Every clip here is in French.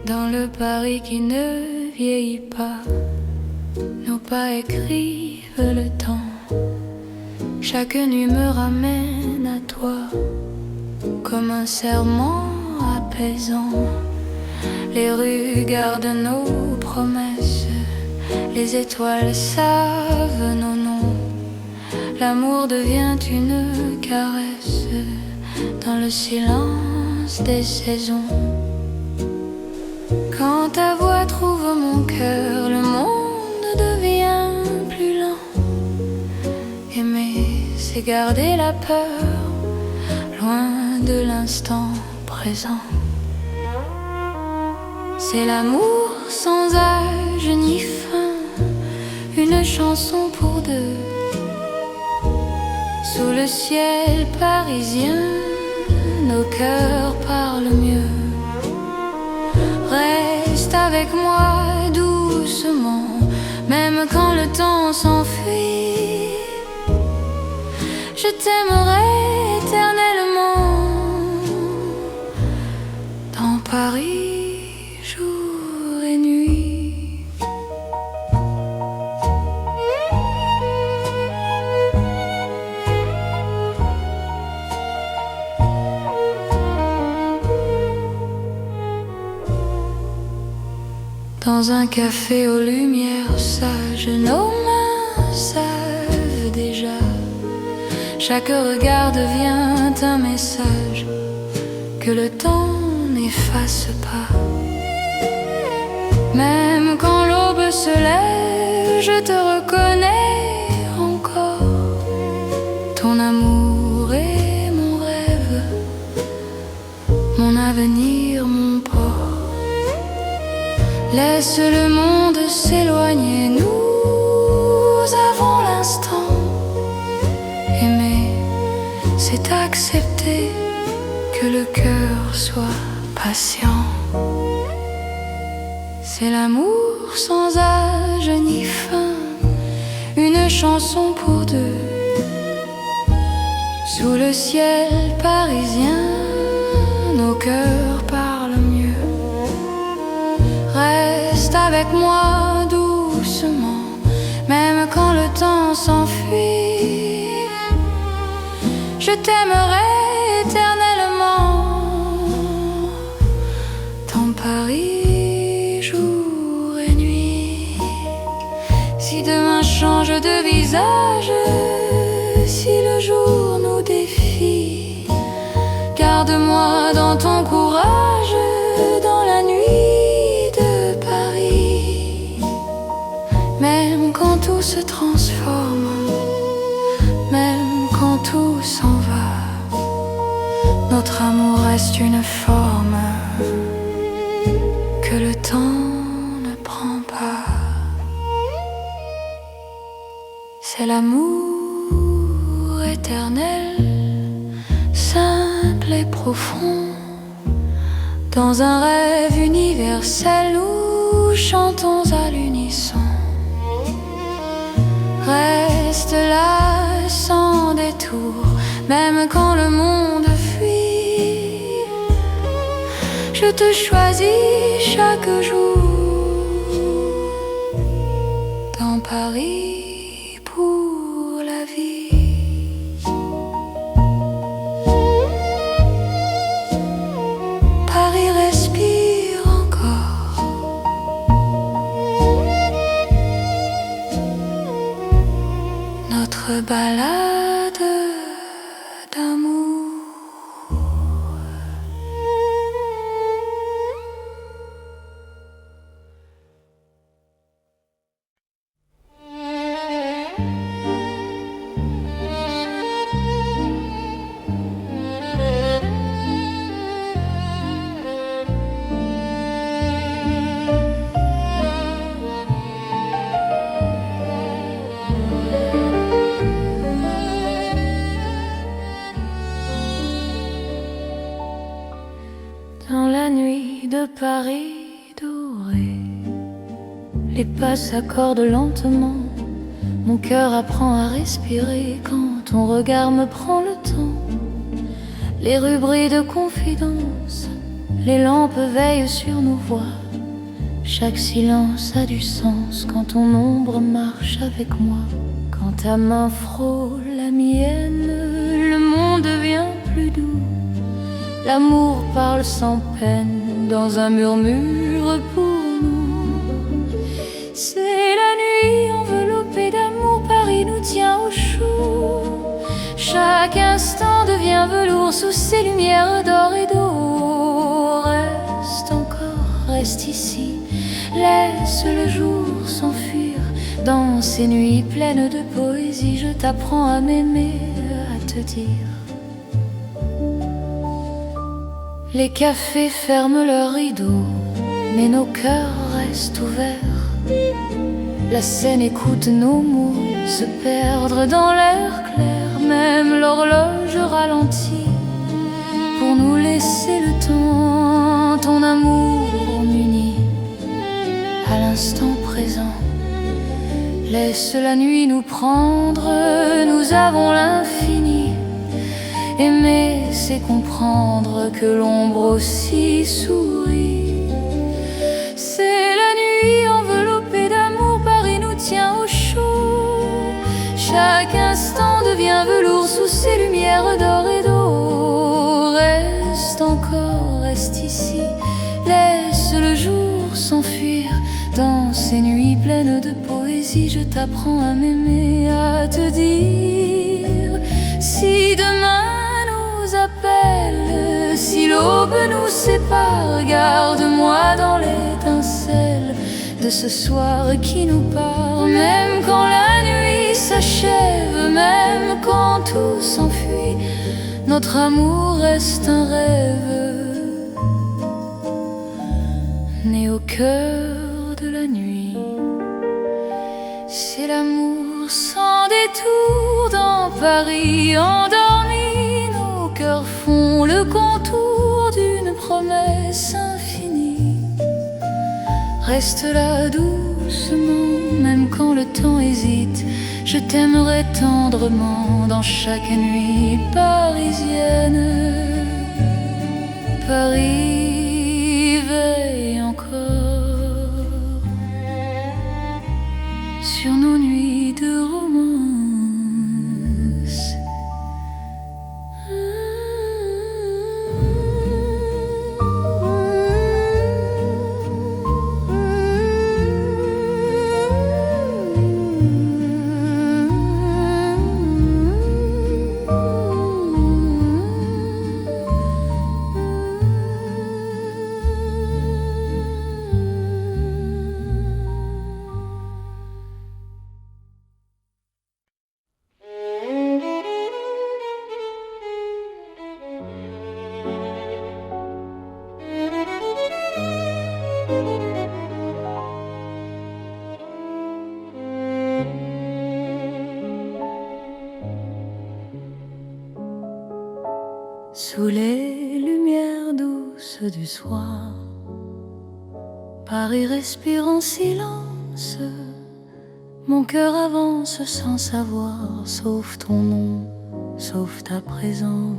Dans le Paris qui ne vieillit pas, nos pas écrivent le temps. Chaque nuit me ramène à toi, comme un serment apaisant. Les rues gardent nos promesses, les étoiles savent nos noms. L'amour devient une caresse dans le silence des saisons. Quand ta voix trouve mon cœur, le monde devient plus lent. Aimer, c'est garder la peur, loin de l'instant présent. C'est l'amour sans âge ni fin, une chanson pour deux. Sous le ciel parisien, nos cœurs parlent mieux. Reste avec moi doucement, même quand le temps s'enfuit. Je t'aimerai éternellement, dans Paris, jour et nuit. Dans un café aux lumières sages, nos mains savent déjà. Chaque regard devient un message que le temps n'efface pas. Même quand l'aube se lève, je te reconnais encore. Ton amour est mon rêve, mon avenir, mon port. Laisse le monde s'éloigner, nous avons l'instant. Aimer, c'est accepter que le cœur soit patient. C'est l'amour sans âge ni fin, une chanson pour deux. Sous le ciel parisien, nos cœurs parlent mieux. Reste avec moi doucement, même quand le temps s'enfuit. Je t'aimerai éternellement, dans Paris, jour et nuit. Si demain change de visage, si le jour nous défie, garde-moi dans ton courage, dans la nuit de Paris. Même quand tout se transforme, même quand tout s'en va, notre amour reste une forme que le temps ne prend pas. C'est l'amour éternel, simple et profond. Dans un rêve universel, nous chantons à l'unisson. Reste là sans détour, même quand le monde fuit. Je te choisis chaque jour, dans Paris pour la vie. Paris respire encore. Notre balade d'amour. Dans la nuit de Paris doré, les pas s'accordent lentement. Mon cœur apprend à respirer quand ton regard me prend le temps. Les rues brillent de confidence, Les lampes veillent sur nos voix. Chaque silence a du sens quand ton ombre marche avec moi. Quand ta main frôle la mienne, le monde devient plus doux. L'amour parle sans peine dans un murmure pour nous. C'est la nuit enveloppée d'amour, Paris nous tient au chaud. Chaque instant devient velours sous ces lumières d'or et d'eau. Reste encore, reste ici, laisse le jour s'enfuir. Dans ces nuits pleines de poésie, je t'apprends à m'aimer, à te dire. Les cafés ferment leurs rideaux, mais nos cœurs restent ouverts. La scène écoute nos mots se perdre dans l'air clair. Même l'horloge ralentit pour nous laisser le temps. Ton amour m'unit à l'instant présent. Laisse la nuit nous prendre, nous avons l'infini. Aimer, c'est comprendre que l'ombre aussi sourit. C'est la nuit enveloppée d'amour, Paris nous tient au chaud. Chaque instant devient velours sous ces lumières d'or et d'eau. Reste encore, reste ici, laisse le jour s'enfuir. Dans ces nuits pleines de poésie, je t'apprends à m'aimer, à te dire. Si demain nous appelle, si l'aube nous sépare, garde-moi dans l'étincelle de ce soir qui nous part. Même quand la nuit s'achève, même quand tout s'enfuit, notre amour reste un rêve né au cœur de la nuit. C'est l'amour sans détour dans Paris endormi. Nos cœurs font le contour d'une promesse infinie. Reste là doucement, même quand le temps hésite. Je t'aimerai tendrement dans chaque nuit parisienne. Paris veille encore sur nos nuits de romance. Sous les lumières douces du soir, Paris respire en silence. Mon cœur avance sans savoir, sauf ton nom, sauf ta présence.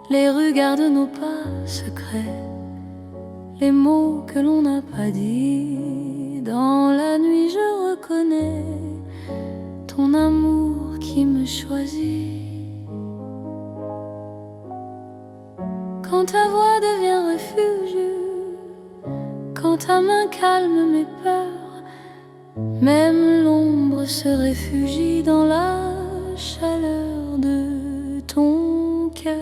Les rues gardent nos pas secrets, les mots que l'on n'a pas dit. Dans la nuit je reconnais ton amour qui me choisit. Quand ta voix devient refuge, quand ta main calme mes peurs, même l'ombre se réfugie dans la chaleur de ton cœur.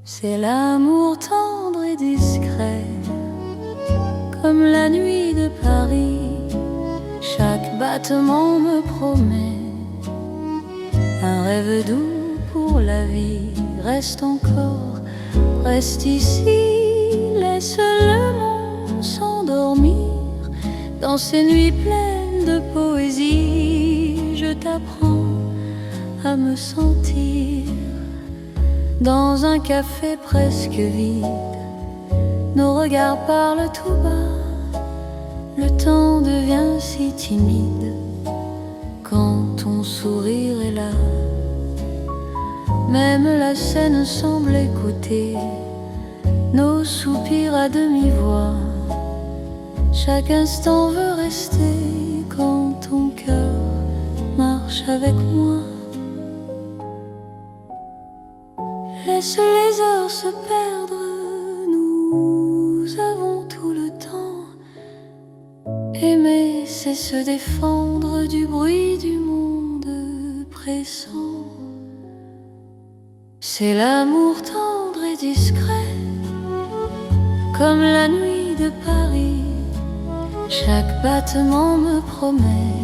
C'est l'amour tendre et discret, comme la nuit de Paris. Chaque battement me promet un rêve doux pour la vie. Reste encore, reste ici, laisse le monde s'endormir. Dans ces nuits pleines de poésie, je t'apprends à me sentir. Dans un café presque vide, nos regards parlent tout bas. Le temps devient si timide quand ton sourire est là. Même la scène semble écouter nos soupirs à demi-voix. Chaque instant veut rester quand ton cœur marche avec moi. Laisse les heures se perdre, nous avons tout le temps. Aimer, c'est se défendre du bruit du monde pressant. C'est l'amour tendre et discret, comme la nuit de Paris. Chaque battement me promet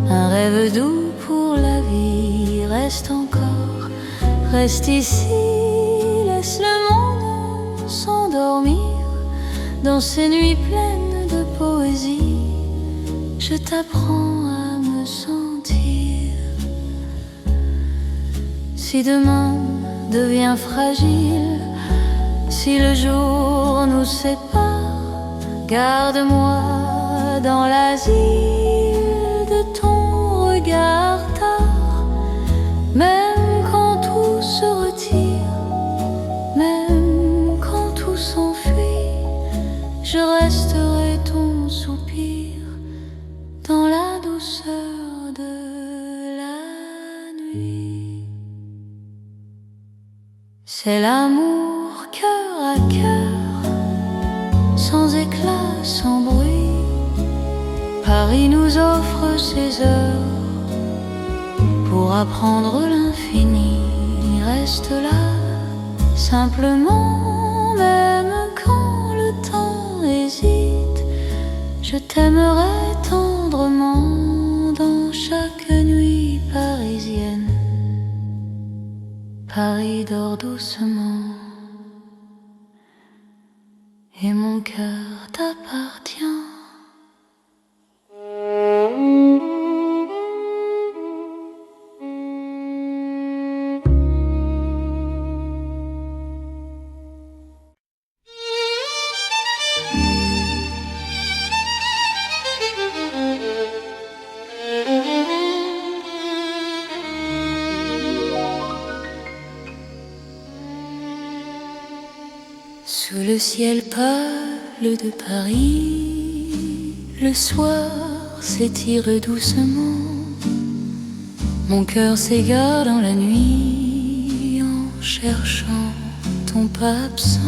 un rêve doux pour la vie. Reste encore, reste ici, laisse le monde s'endormir dans ces nuits pleines de poésie. Je t'apprends à me sentir. Si demain devient fragile, si le jour nous sépare, garde-moi dans l'asile de ton regard tard. Même quand tout se retire, même quand tout s'enfuit, je resterai ton soupir dans la douceur de la nuit. C'est l'amour cœur à cœur, sans éclat, sans bruit. Paris nous offre ses heures pour apprendre l'infini. Reste là, simplement, même quand le temps hésite. Je t'aimerai tendrement dans chaque nuit parisienne. Paris dort doucement et mon cœur t'appartient. Sous le ciel pâle de Paris, le soir s'étire doucement. Mon cœur s'égare dans la nuit en cherchant ton pas absent.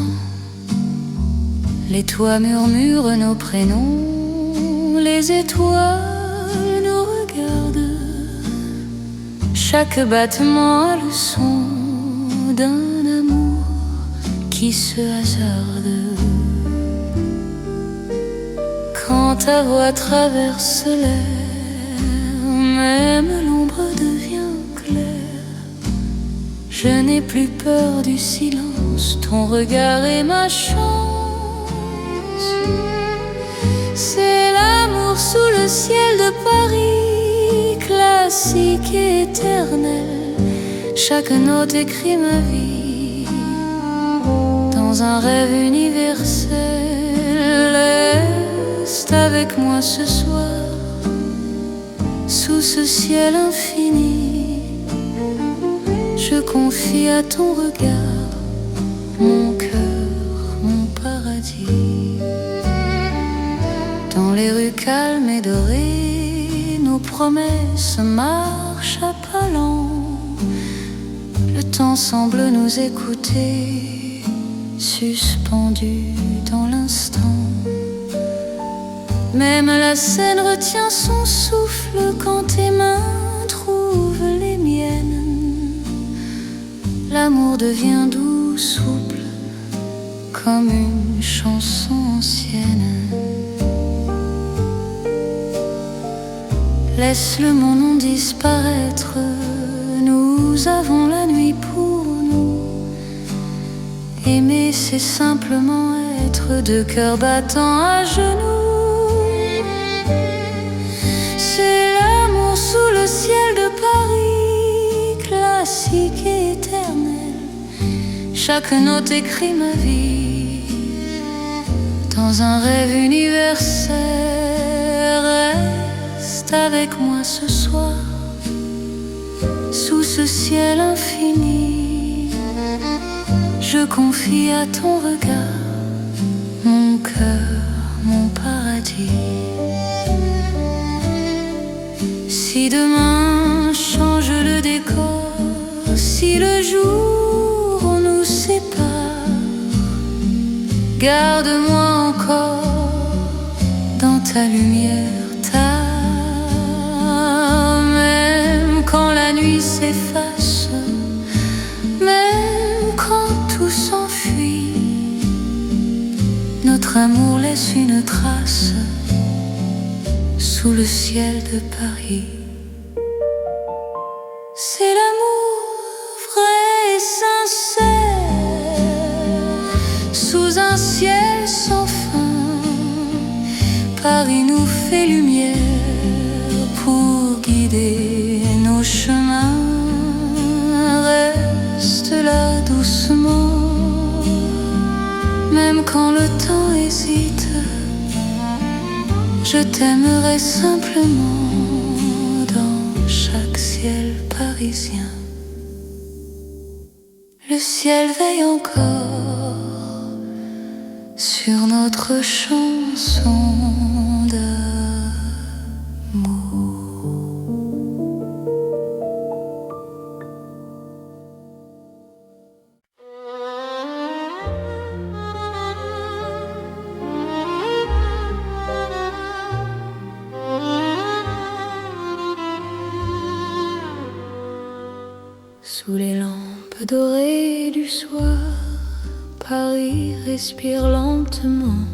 Les toits murmurent nos prénoms, les étoiles nous regardent. Chaque battement a le son d'un amour qui se hasarde. Quand ta voix traverse l'air, même l'ombre devient claire. Je n'ai plus peur du silence, ton regard est ma chance. C'est l'amour sous le ciel de Paris, classique et éternel. Chaque note écrit ma vie dans un rêve universel. Reste avec moi ce soir, sous ce ciel infini. Je confie à ton regard mon cœur, mon paradis. Dans les rues calmes et dorées, nos promesses marchent à pas lents. Le temps semble nous écouter, suspendu dans l'instant. Même la scène retient son souffle quand tes mains trouvent les miennes. L'amour devient doux, souple, comme une chanson ancienne. Laisse le monde disparaître, nous avons la nuit pour nous. Aimer, c'est simplement être deux cœurs battants à genoux. C'est l'amour sous le ciel de Paris, classique et éternel. Chaque note écrit ma vie dans un rêve universel. Reste avec moi ce soir, sous ce ce ciel infini, je confie à ton regard mon cœur, mon paradis. Si demain change le décor, si le jour nous sépare, garde-moi encore dans ta lumière, même quand la nuit s'efface, même quand tout s'enfuit, notre amour laisse une trace sous le ciel de Paris. C'est l'amour vrai et sincère, sous un ciel sans fin. Paris nous fait lumière pour guider nos chemins. Reste là doucement, même quand le temps hésite, je t'aimerai simplement dans chaque ciel parisien. Le ciel veille encore sur notre chanson d'amour. Sous les lampes dorées du soir, Paris respire lentement.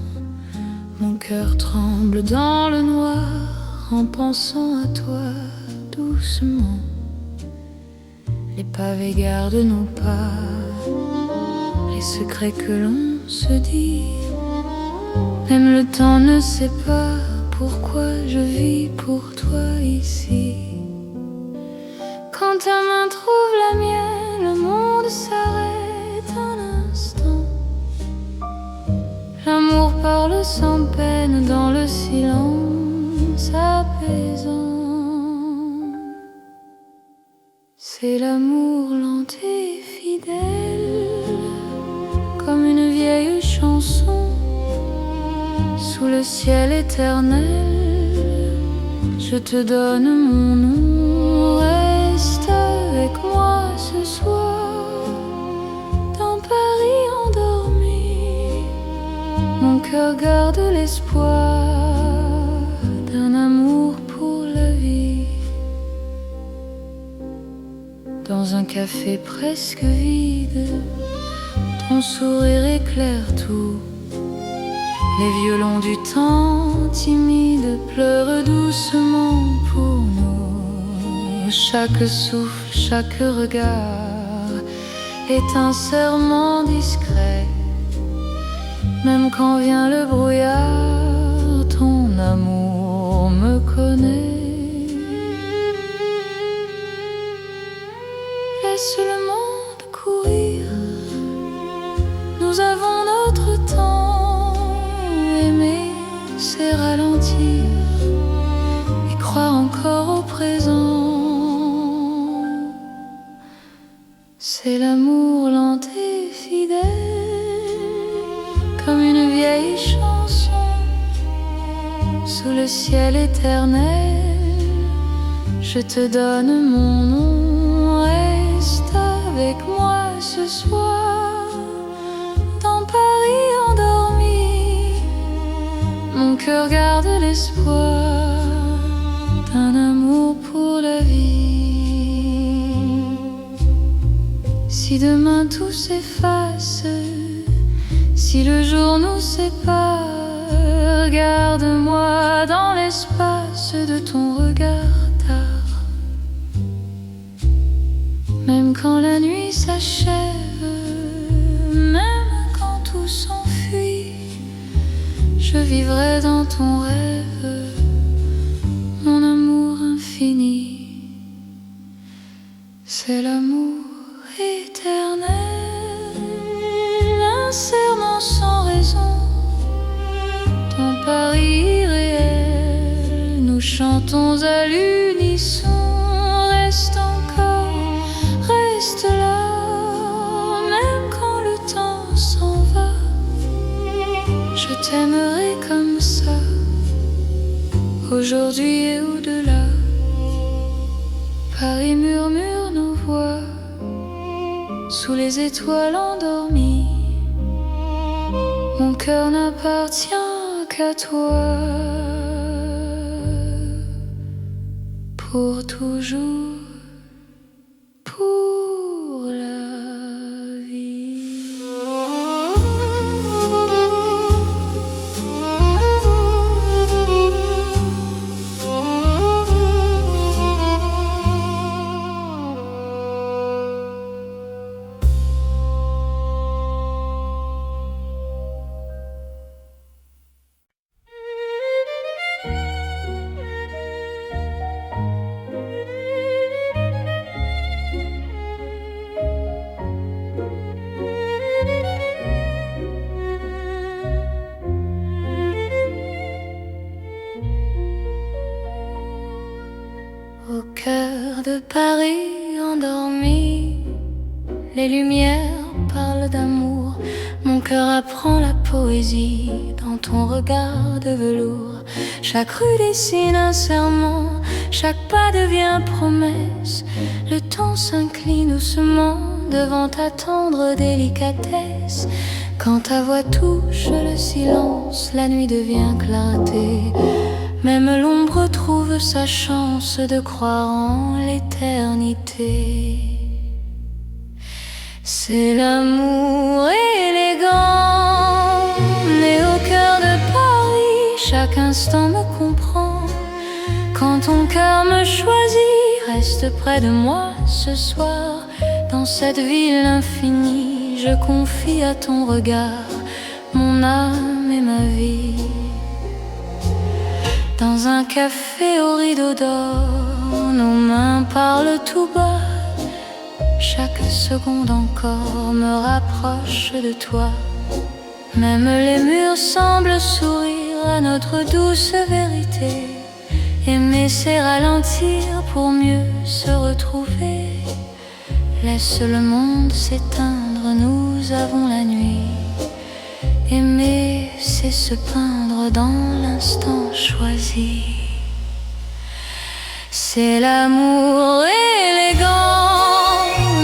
Mon cœur tremble dans le noir en pensant à toi doucement. Les pavés gardent nos pas, les secrets que l'on se dit. Même le temps ne sait pas pourquoi je vis pour toi ici. Quand ta main trouve la mienne, le monde s'arrête un instant. L'amour parle sans peine dans le silence apaisant. C'est l'amour lent et fidèle, comme une vieille chanson. Sous le ciel éternel, je te donne mon nom. Reste avec moi ce soir, dans Paris endormi. Mon cœur garde l'espoir d'un amour pour la vie. Dans un café presque vide, ton sourire éclaire tout. Les violons du temps timide pleurent doucement pour nous. Chaque souffle, chaque regard est un serment discret. Même quand vient le brouillard, ton amour me connaît. Laisse le monde courir, nous avons notre temps. Aimer, c'est ralentir et croire encore au présent. C'est l'amour lent et fidèle, comme une vieille chanson. Sous le ciel éternel, je te donne mon nom. Reste avec moi ce soir, dans Paris endormi. Mon cœur garde l'espoir d'un amour pour la vie. Si demain tout s'efface, si le jour nous sépare, garde-moi dans l'espace de ton regard tard. Même quand la nuit s'achève, même quand tout s'enfuit, je vivrai dans ton rêve, mon amour infini. C'est l'amour éternel, un serment sans raison. Dans Paris réel, nous chantons à l'unisson. Reste encore s'en va, je t'aimerai comme ça, aujourd'hui et au-delà. Paris murmure nos voix sous les étoiles endormies. Mon cœur n'appartient qu'à toi, pour toujours, pour la vie. Au cœur de Paris endormi, les lumières parlent d'amour. Mon cœur apprend la poésie dans ton regard de velours. Chaque rue dessine un serment, chaque pas devient promesse. Le temps s'incline doucement devant ta tendre délicatesse. Quand ta voix touche le silence, la nuit devient clarté. Même l'ombre trouve sa chance de croire en l'éternité. C'est l'amour élégant, né au cœur de Paris. Chaque instant me comprend. Quand ton cœur me choisit, reste près de moi ce soir. Dans cette ville infinie, je confie à ton regard mon âme et ma vie. Dans un café au rideau d'or, nos mains parlent tout bas. Chaque seconde encore me rapproche de toi. Même les murs semblent sourire à notre douce vérité. Aimer c'est ralentir pour mieux se retrouver. Laisse le monde s'éteindre, nous avons la nuit. Aimer, c'est se peindre dans l'instant choisi. C'est l'amour élégant,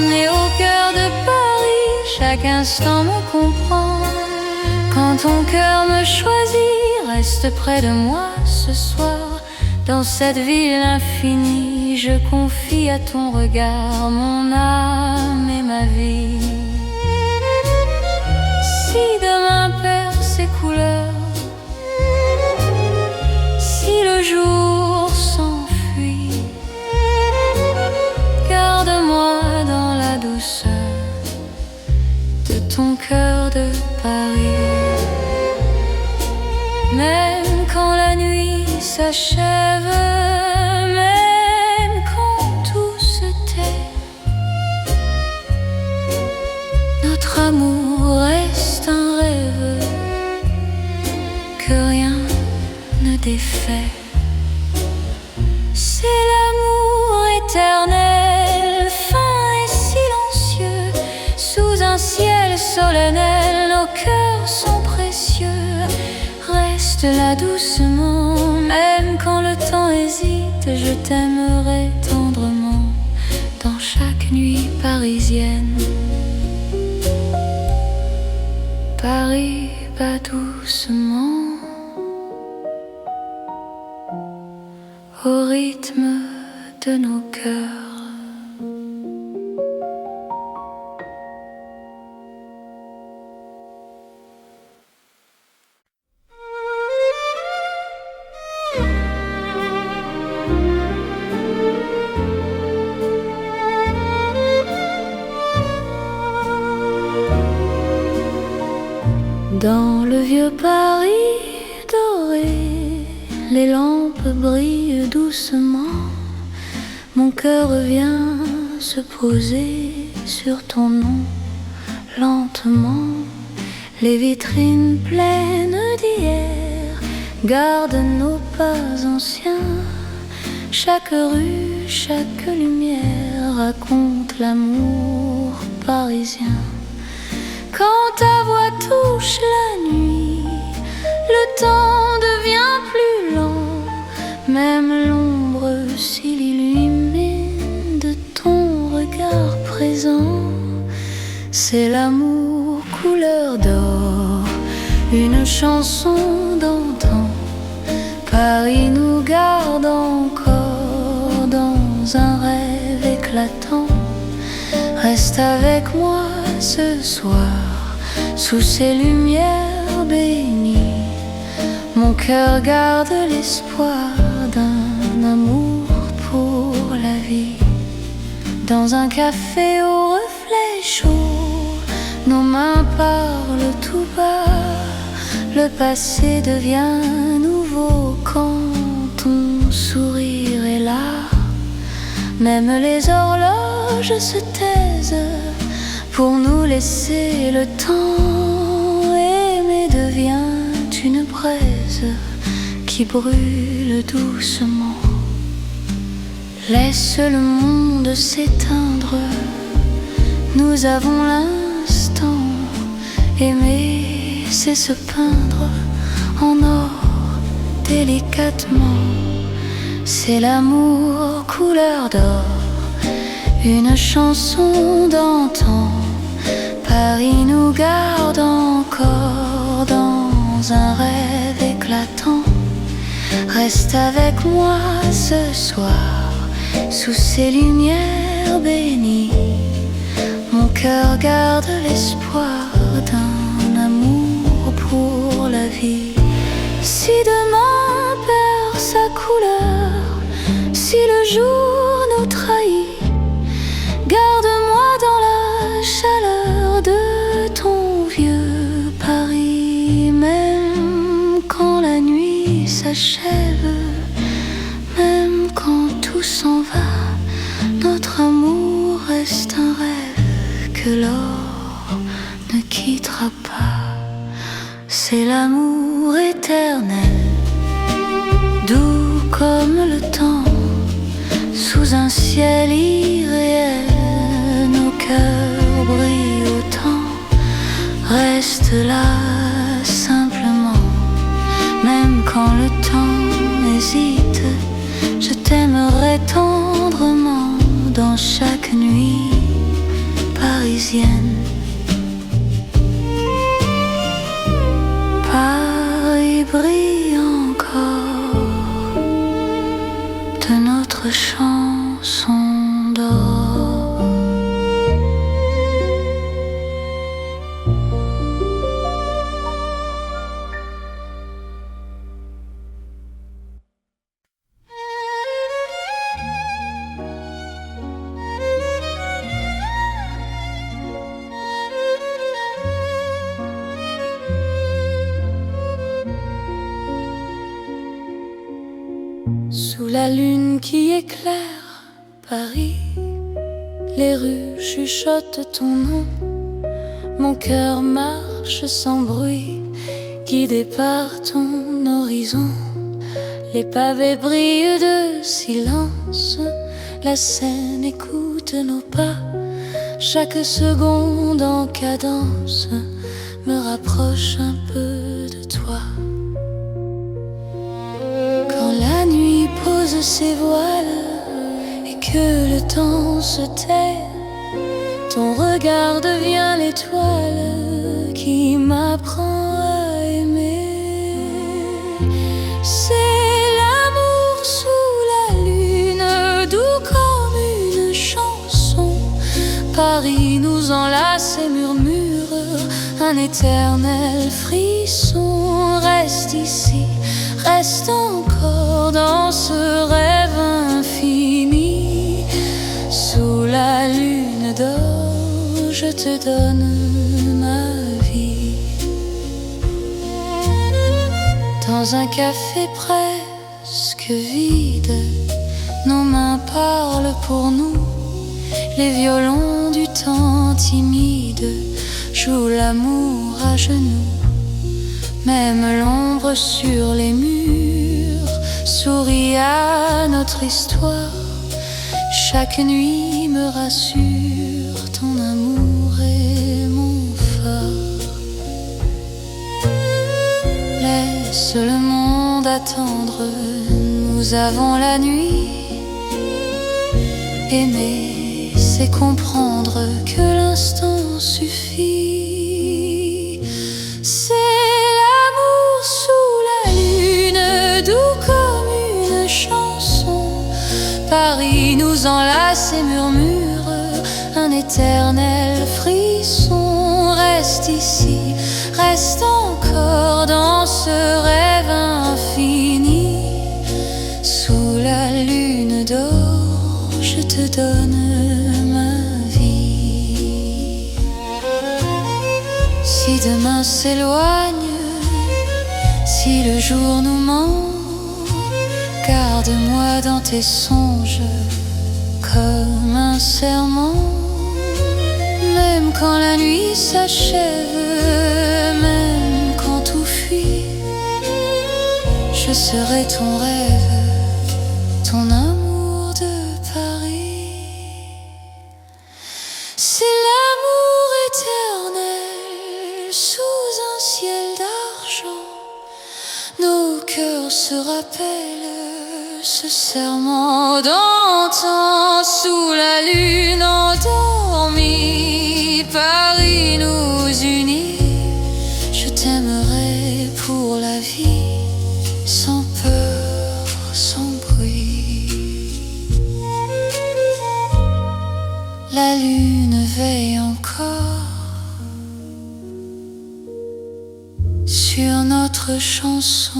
né au cœur de Paris. Chaque instant me comprend. Quand ton cœur me choisit, reste près de moi ce soir. Dans cette ville infinie, je confie à ton regard mon âme et ma vie. Si demain perd ses couleurs, si le jour s'enfuit, garde-moi dans la douceur de ton cœur de Paris. Même quand la nuit s'achève, même quand tout se tait, notre amour reste un rêve que rien ne défait. C'est l'amour éternel, fin et silencieux. Sous un ciel solennel, nos cœurs sont précieux. Reste là doucement, même quand le temps hésite. Je t'aimerai tendrement dans chaque nuit parisienne. Paris bat doucement au rythme de nos cœurs. Dans le vieux Paris doré, les lampes brillent doucement. Mon cœur vient se poser sur ton nom. Lentement, les vitrines pleines d'hier gardent nos pas anciens. Chaque rue, chaque lumière raconte l'amour parisien. Quand ta voix approche la nuit, le temps devient plus lent, même l'ombre s'illumine de ton regard présent. C'est l'amour couleur d'or, une chanson d'antan. Paris nous garde encore dans un rêve éclatant. Reste avec moi ce soir, sous ces lumières bénies. Mon cœur garde l'espoir d'un amour pour la vie. Dans un café au reflet chaud, nos mains parlent tout bas. Le passé devient nouveau quand ton sourire est là. Même les horloges se taisent pour nous laisser le temps. Aimer devient une braise qui brûle doucement. Laisse le monde s'éteindre, nous avons l'instant. Aimer, c'est se peindre en or délicatement. C'est l'amour couleur d'or, une chanson d'antan. Paris nous garde encore dans un rêve éclatant. Reste avec moi ce soir, sous ces lumières bénies. Mon cœur garde l'espoir d'un amour pour la vie. Si demain perd sa couleur, si le jour nous trahit, garde-moi dans la chaleur de ton vieux Paris. Même quand la nuit s'achève, même quand tout s'en va, notre amour reste un rêve que l'or ne quittera pas. C'est l'amour éternel, doux comme le temps, sous un ciel irréel. Nos cœurs brillent autant. Reste là simplement, même quand le temps hésite. Je t'aimerai tendrement dans chaque nuit parisienne. Paris brille encore de notre chanson d'or. Sous la lune qui éclaire Paris, les rues chuchotent ton nom. Mon cœur marche sans bruit, guidé par ton horizon. Les pavés brillent de silence, la Seine écoute nos pas. Chaque seconde en cadence me rapproche un peu de toi. Quand la nuit pose ses voiles et que le temps se tait, ton regard devient l'étoile qui m'apprend à aimer. C'est l'amour sous la lune, doux comme une chanson. Paris nous enlace et murmure un éternel frisson. Reste ici, reste encore dans ce rêve infini. Sous la lune d'or, je te donne ma vie. Dans un café presque vide, nos mains parlent pour nous. Les violons du temps timide jouent l'amour à genoux. Même l'ombre sur les murs sourit à notre histoire. Chaque nuit me rassure, ton amour est mon phare. d'attendre, nous avons la nuit. Aimer, c'est comprendre que l'instant suffit. C'est l'amour sous la lune, doux comme une chanson. Paris nous enlace et murmure un éternel frisson. Reste ici, reste encore dans ce rêve infini. Sous la lune d'or, je te donne ma vie. Si demain s'éloigne, si le jour nous ment, garde-moi dans tes songes comme un serment. Même quand la nuit s'achève, même quand tout fuit, je serai ton rêve, ton amour de Paris. C'est l'amour éternel sous un ciel d'argent. Nos cœurs se rappellent ce serment d'antan. Sous la lune endormie, Paris nous unit. Je t'aimerai pour la vie, sans peur, sans bruit. La lune veille encore sur notre chanson.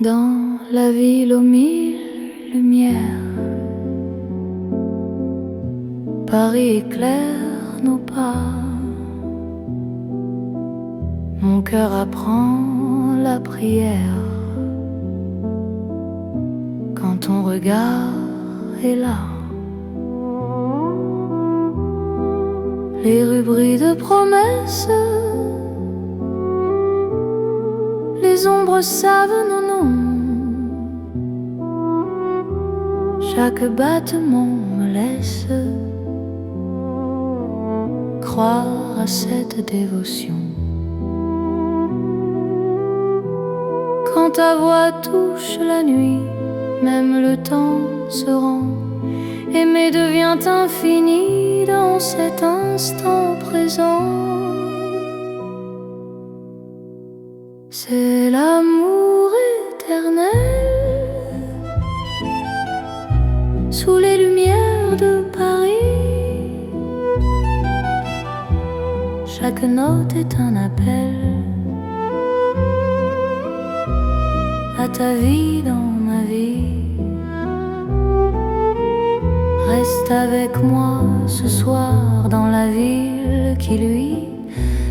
Dans la ville aux mille lumières, Paris éclaire nos pas. Mon cœur apprend la prière quand ton regard est là. Les rues brillent de promesses, les ombres savent nos noms. Chaque battement me laisse croire à cette dévotion. Quand ta voix touche la nuit, même le temps se rend. Aimer devient infini dans cet instant présent. C'est l'amour éternel sous les lumières de Paris. Chaque note est un appel à ta vie dans ma vie. Reste avec moi ce soir dans la ville qui luit.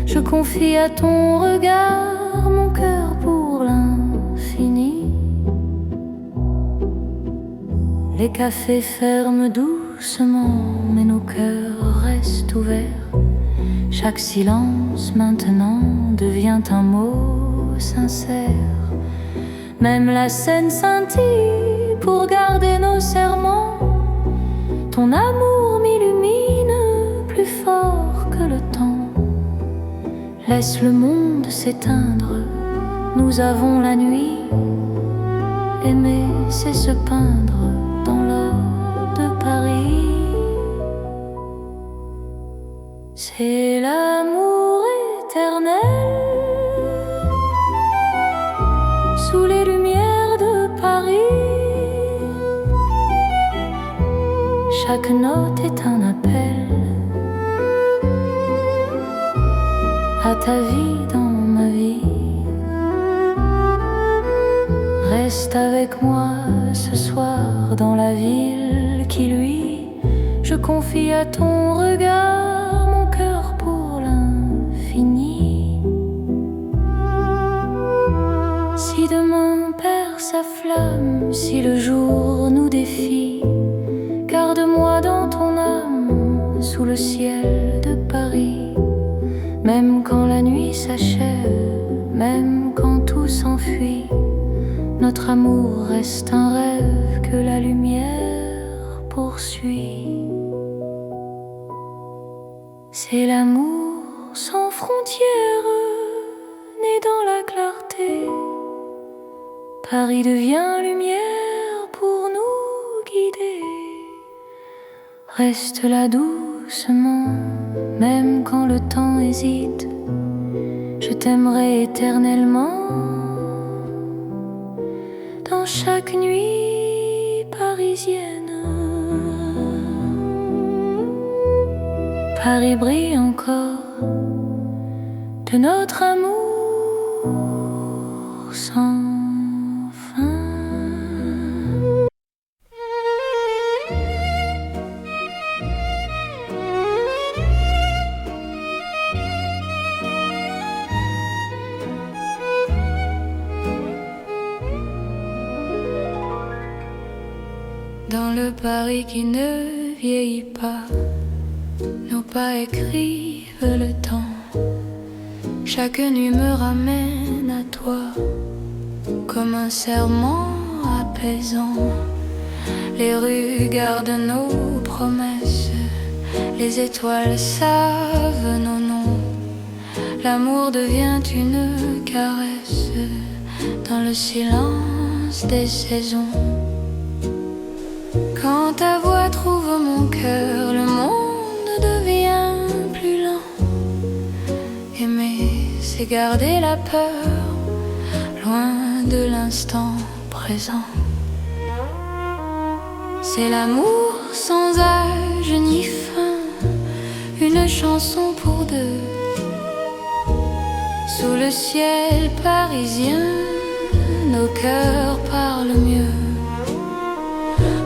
Je confie à ton regard mon cœur pour l'infini. Les cafés ferment doucement, mais nos cœurs restent ouverts. Chaque silence maintenant devient un mot sincère. Même la scène scintille pour garder nos serments. Ton amour m'illumine plus fort que le temps. Laisse le monde s'éteindre, nous avons la nuit. Aimer, c'est se peindre dans l'or de Paris. C'est l'amour éternel sous les lumières de Paris. Chaque note est un appel à ta vie dans ma vie. Reste avec moi ce soir dans la ville qui luit. Je confie à ton regard mon cœur pour l'infini. Si demain perd sa flamme, si le jour nous défie, garde-moi dans ton âme, sous le ciel de Paris. Même quand la nuit s'achève, même quand tout s'enfuit, notre amour reste un rêve que la lumière poursuit. C'est l'amour sans frontières, né dans la clarté. Paris devient lumière pour nous guider. Reste là doucement, même quand le temps hésite. Je t'aimerai éternellement. Dans chaque nuit parisienne, Paris brille encore de notre amour sans fin. Dans le Paris qui ne vieillit pas, nos pas écrivent le temps. Chaque nuit me ramène à toi, comme un serment apaisant. Les rues gardent nos promesses, les étoiles savent nos noms. L'amour devient une caresse dans le silence des saisons. Quand ta voix trouve mon cœur, le monde devient plus lent. Aimer, c'est garder la peur, loin de l'instant présent. C'est l'amour sans âge ni fin, une chanson pour deux. Sous le ciel parisien, nos cœurs parlent mieux.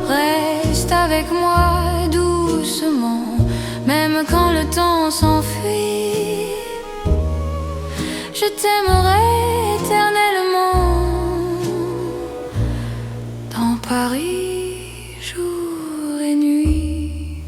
Reste avec moi doucement, même quand le temps s'enfuit. Je t'aimerai éternellement. Dans Paris, jour et nuit.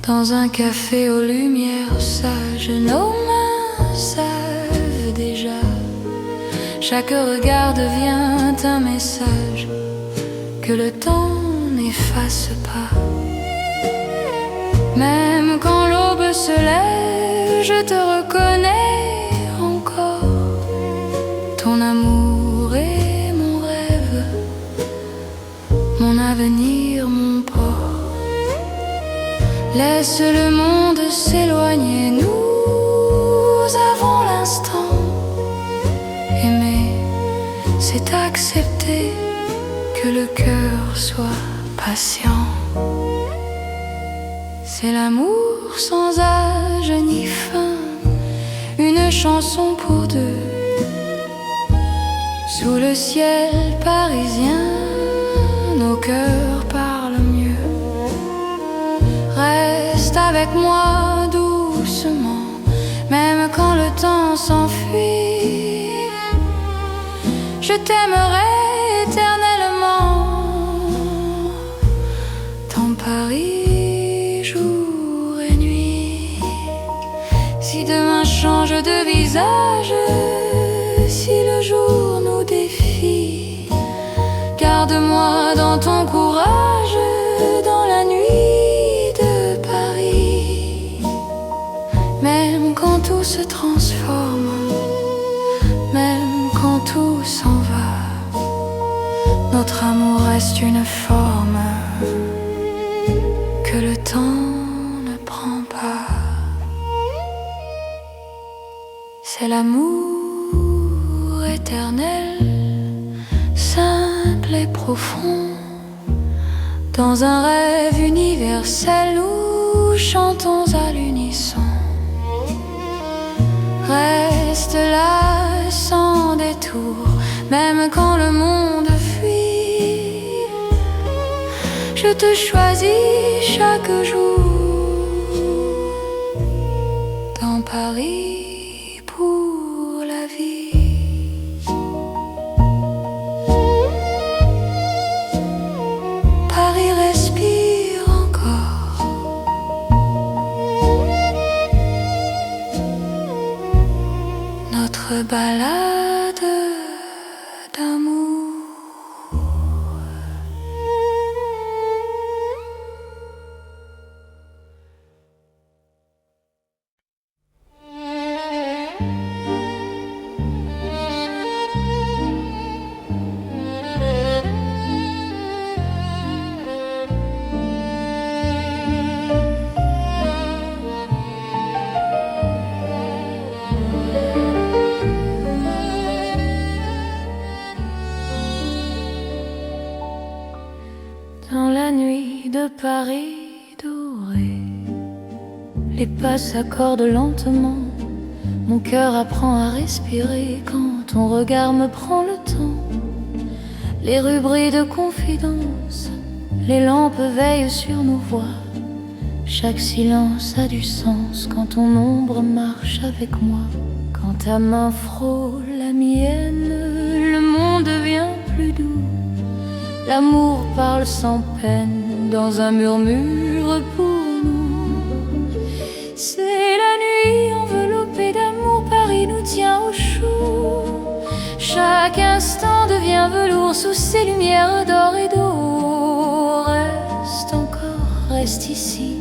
Dans un café aux lumières sages, nos mains savent déjà. Chaque regard devient un message que le temps n'efface pas. Même quand l'aube se lève, je te reconnais encore. Ton amour est mon rêve, mon avenir, mon port. Laisse le monde s'éloigner, nous avons l'instant. Aimer, c'est accepter que le cœur soit patient. C'est l'amour sans âge ni fin, une chanson pour deux. Sous le ciel parisien, nos cœurs parlent mieux. Reste avec moi doucement, même quand le temps s'enfuit. Je t'aimerai éternellement. Dans Paris, jour et nuit. Si demain change de visage, si le jour nous défie, garde-moi dans ton courage, dans la nuit de Paris. Même quand tout se transforme, même quand tout s'en va, notre amour reste une forme que le temps ne prend pas. C'est l'amour éternel, simple et profond, dans un rêve universel où nous chantons à l'unisson. Reste là sans détour, même quand le monde fuit. Je te choisis chaque jour dans Paris pour la vie. Paris respire encore. Notre balade d'amour. Dans la nuit de Paris doré, les pas s'accordent lentement. Mon cœur apprend à respirer quand ton regard me prend le temps. Les rues brillent de confidence, les lampes veillent sur nos voix. Chaque silence a du sens quand ton ombre marche avec moi. Quand ta main frôle la mienne, le monde devient plus doux. L'amour parle sans peine dans un murmure pour nous. C'est la nuit enveloppée d'amour, Paris nous tient au chaud. Chaque instant devient velours sous ces lumières d'or et d'eau. Reste encore, reste ici,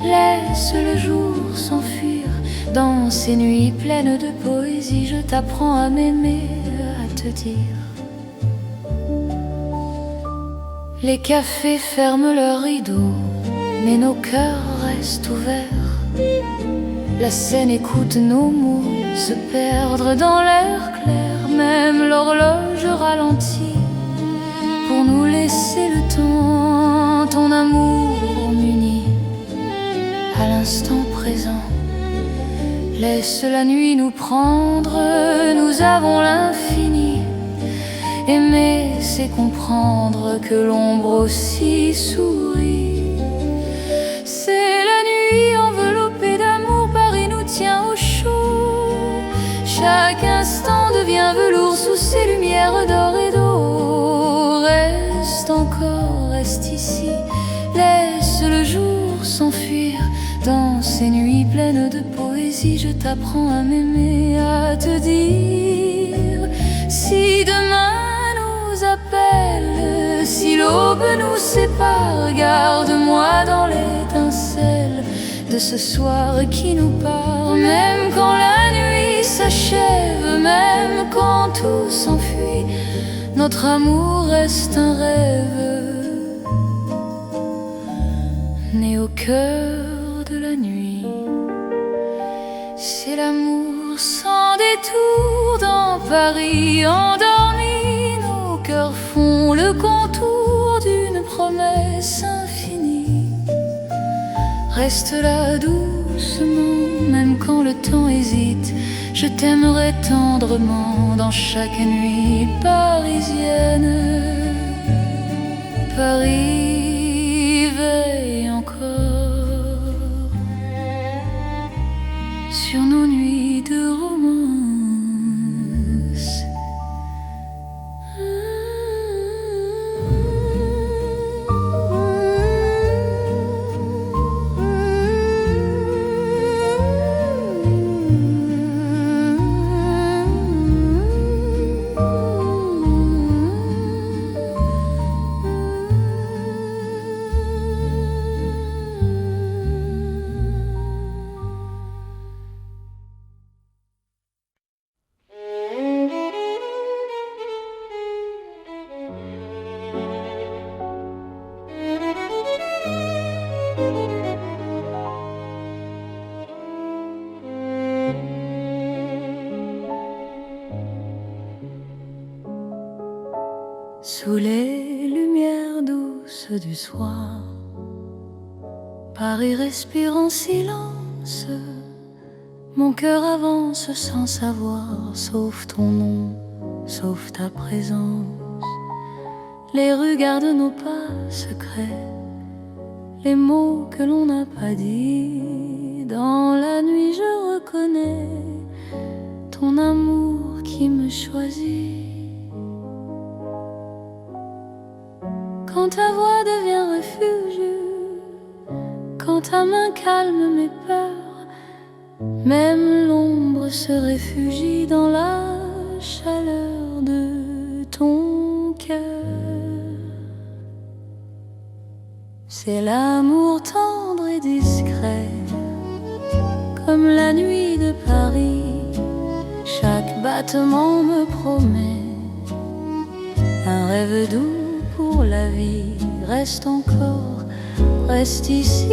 laisse le jour s'enfuir. Dans ces nuits pleines de poésie, je t'apprends à m'aimer, à te dire. Les cafés ferment leurs rideaux, mais nos cœurs restent ouverts. La Seine écoute nos mots se perdre dans l'air clair. Même l'horloge ralentit pour nous laisser le temps. Ton amour m'unit à l'instant présent. Laisse la nuit nous prendre, nous avons l'infini. Aimer, c'est comprendre que l'ombre aussi sourit. C'est la nuit enveloppée d'amour, Paris nous tient au chaud. Chaque instant devient velours sous ces lumières d'or et d'eau. Reste encore, reste ici, laisse le jour s'enfuir. Dans ces nuits pleines de poésie, je t'apprends à m'aimer, à te dire. Si demain appelle, si l'aube nous sépare, garde-moi dans l'étincelle de ce soir qui nous part. Même quand la nuit s'achève, même quand tout s'enfuit, notre amour reste un rêve né au cœur de la nuit. C'est l'amour sans détour dans Paris endormi. Cœurs font le contour d'une promesse infinie. Reste là doucement, même quand le temps hésite. Je t'aimerai tendrement dans chaque nuit parisienne. Paris veille encore sur nos nuits de romance. Sous les lumières douces du soir, Paris respire en silence, mon cœur avance sans savoir, sauf ton nom, sauf ta présence. Les rues gardent nos pas secrets, les mots que l'on n'a pas dit. Dans la nuit je reconnais ton amour qui me choisit. Quand ta voix devient refuge, quand ta main calme mes peurs, même l'ombre se réfugie dans la chaleur de ton cœur. C'est l'amour tendre et discret, comme la nuit de Paris. Chaque battement me promet un rêve doux pour la vie. Reste encore, reste ici,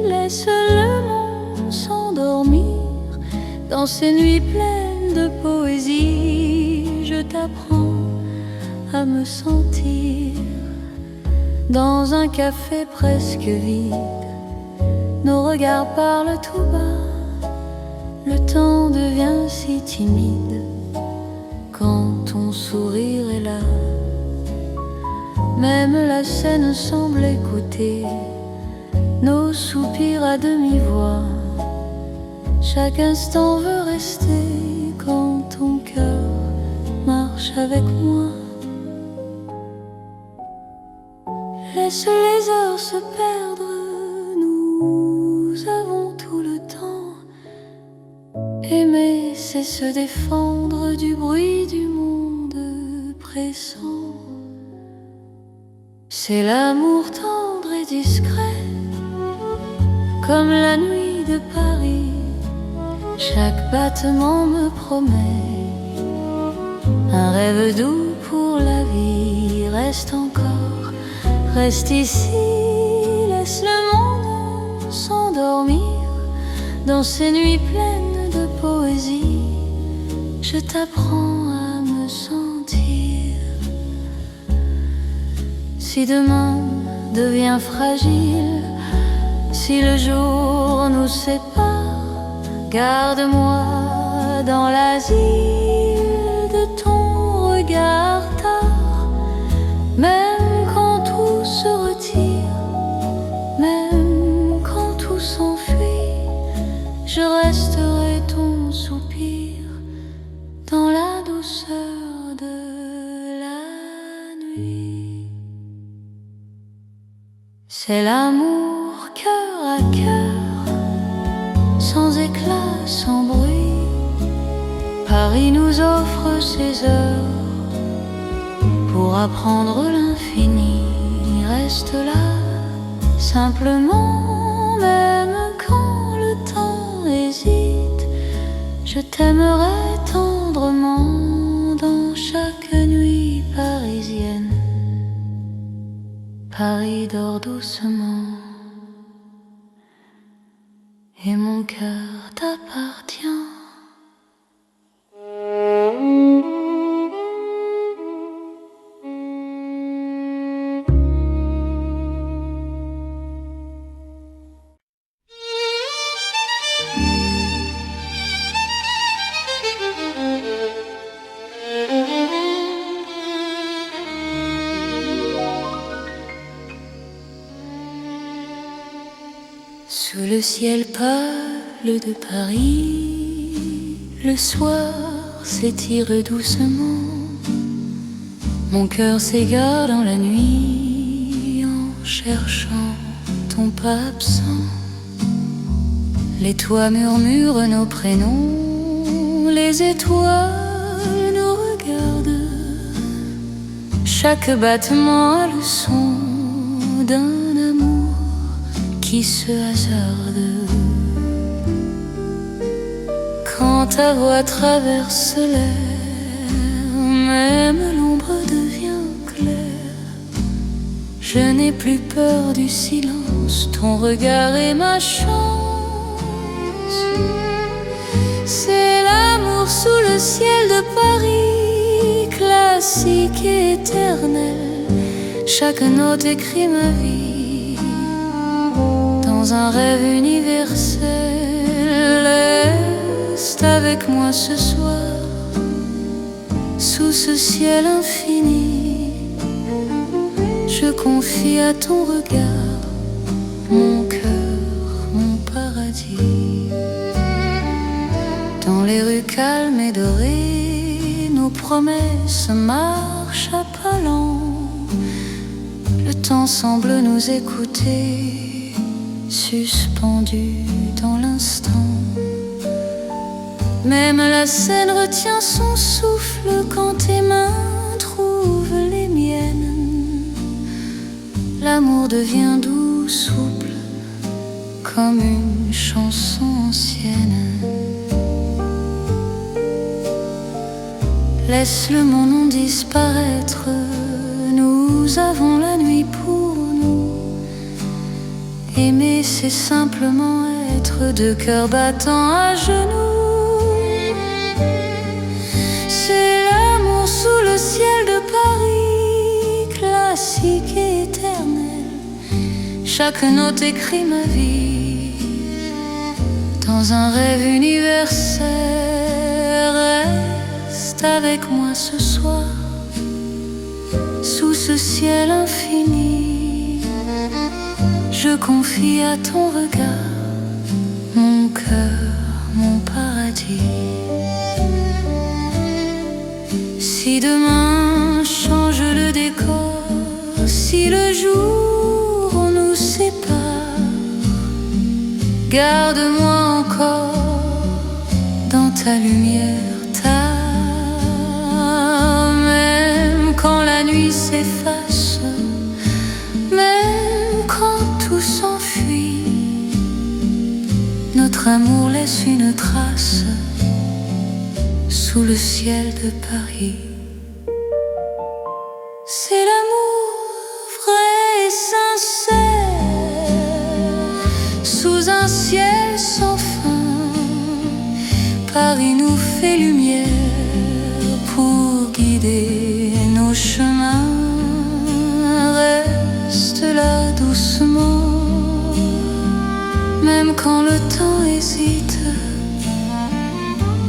laisse le monde s'endormir dans ces nuits pleines de poésie. Je t'apprends à me sentir dans un café presque vide. Nos regards parlent tout bas, le temps devient si timide quand ton sourire est là. Même la scène semble écouter nos soupirs à demi-voix. Chaque instant veut rester quand ton cœur marche avec moi. Laisse les heures se perdre, nous avons tout le temps. Aimer, c'est se défendre du bruit du monde pressant. C'est l'amour tendre et discret, comme la nuit de Paris. Chaque battement me promet un rêve doux pour la vie. Reste encore, reste ici, laisse le monde s'endormir dans ces nuits pleines de poésie. Je t'apprends à me sentir. Si demain devient fragile, si le jour nous sépare, garde-moi dans l'asile de ton regard tard. Même quand tout se retire, même quand tout s'enfuit, je resterai ton soupir dans la douceur de la nuit. C'est l'amour cœur à cœur, sans éclat, sans bruit. Paris nous offre ses heures pour apprendre l'infini. Reste là, simplement, même quand le temps hésite. Je t'aimerai tendrement dans chaque nuit parisienne. Paris dort doucement et mon cœur t'appartient. Sous le ciel pâle de Paris, le soir s'étire doucement. Mon cœur s'égare dans la nuit en cherchant ton pas absent. Les toits murmurent nos prénoms, les étoiles nous regardent. Chaque battement a le son d'un amour qui se hasarde. Quand ta voix traverse l'air, même l'ombre devient claire. Je n'ai plus peur du silence, ton regard est ma chance. C'est l'amour sous le ciel de Paris, classique et éternel. Chaque note écrit ma vie dans un rêve universel. Reste avec moi ce soir, sous ce ciel infini. Je confie à ton regard mon cœur, mon paradis. Dans les rues calmes et dorées, nos promesses marchent à pas lents. Le temps semble nous écouter, suspendu dans l'instant. Même la scène retient son souffle quand tes mains trouvent les miennes. L'amour devient doux, souple, comme une chanson ancienne. Laisse le mon disparaître, nous avons la nuit pour nous. Aimer, c'est simplement être deux cœurs battants à genoux. C'est l'amour sous le ciel de Paris, classique et éternel. Chaque note écrit ma vie dans un rêve universel. Reste avec moi ce soir, sous ce ciel infini. Je confie à ton regard mon cœur, mon paradis. Si demain change le décor, si le jour nous sépare, garde-moi encore dans ta lumière. Même quand la nuit s'efface, même quand tout s'enfuit, notre amour laisse une trace sous le ciel de Paris. C'est l'amour vrai et sincère, sous un ciel sans fin. Paris nous fait lumière pour guider nos chemins. Reste là doucement, même quand le temps hésite.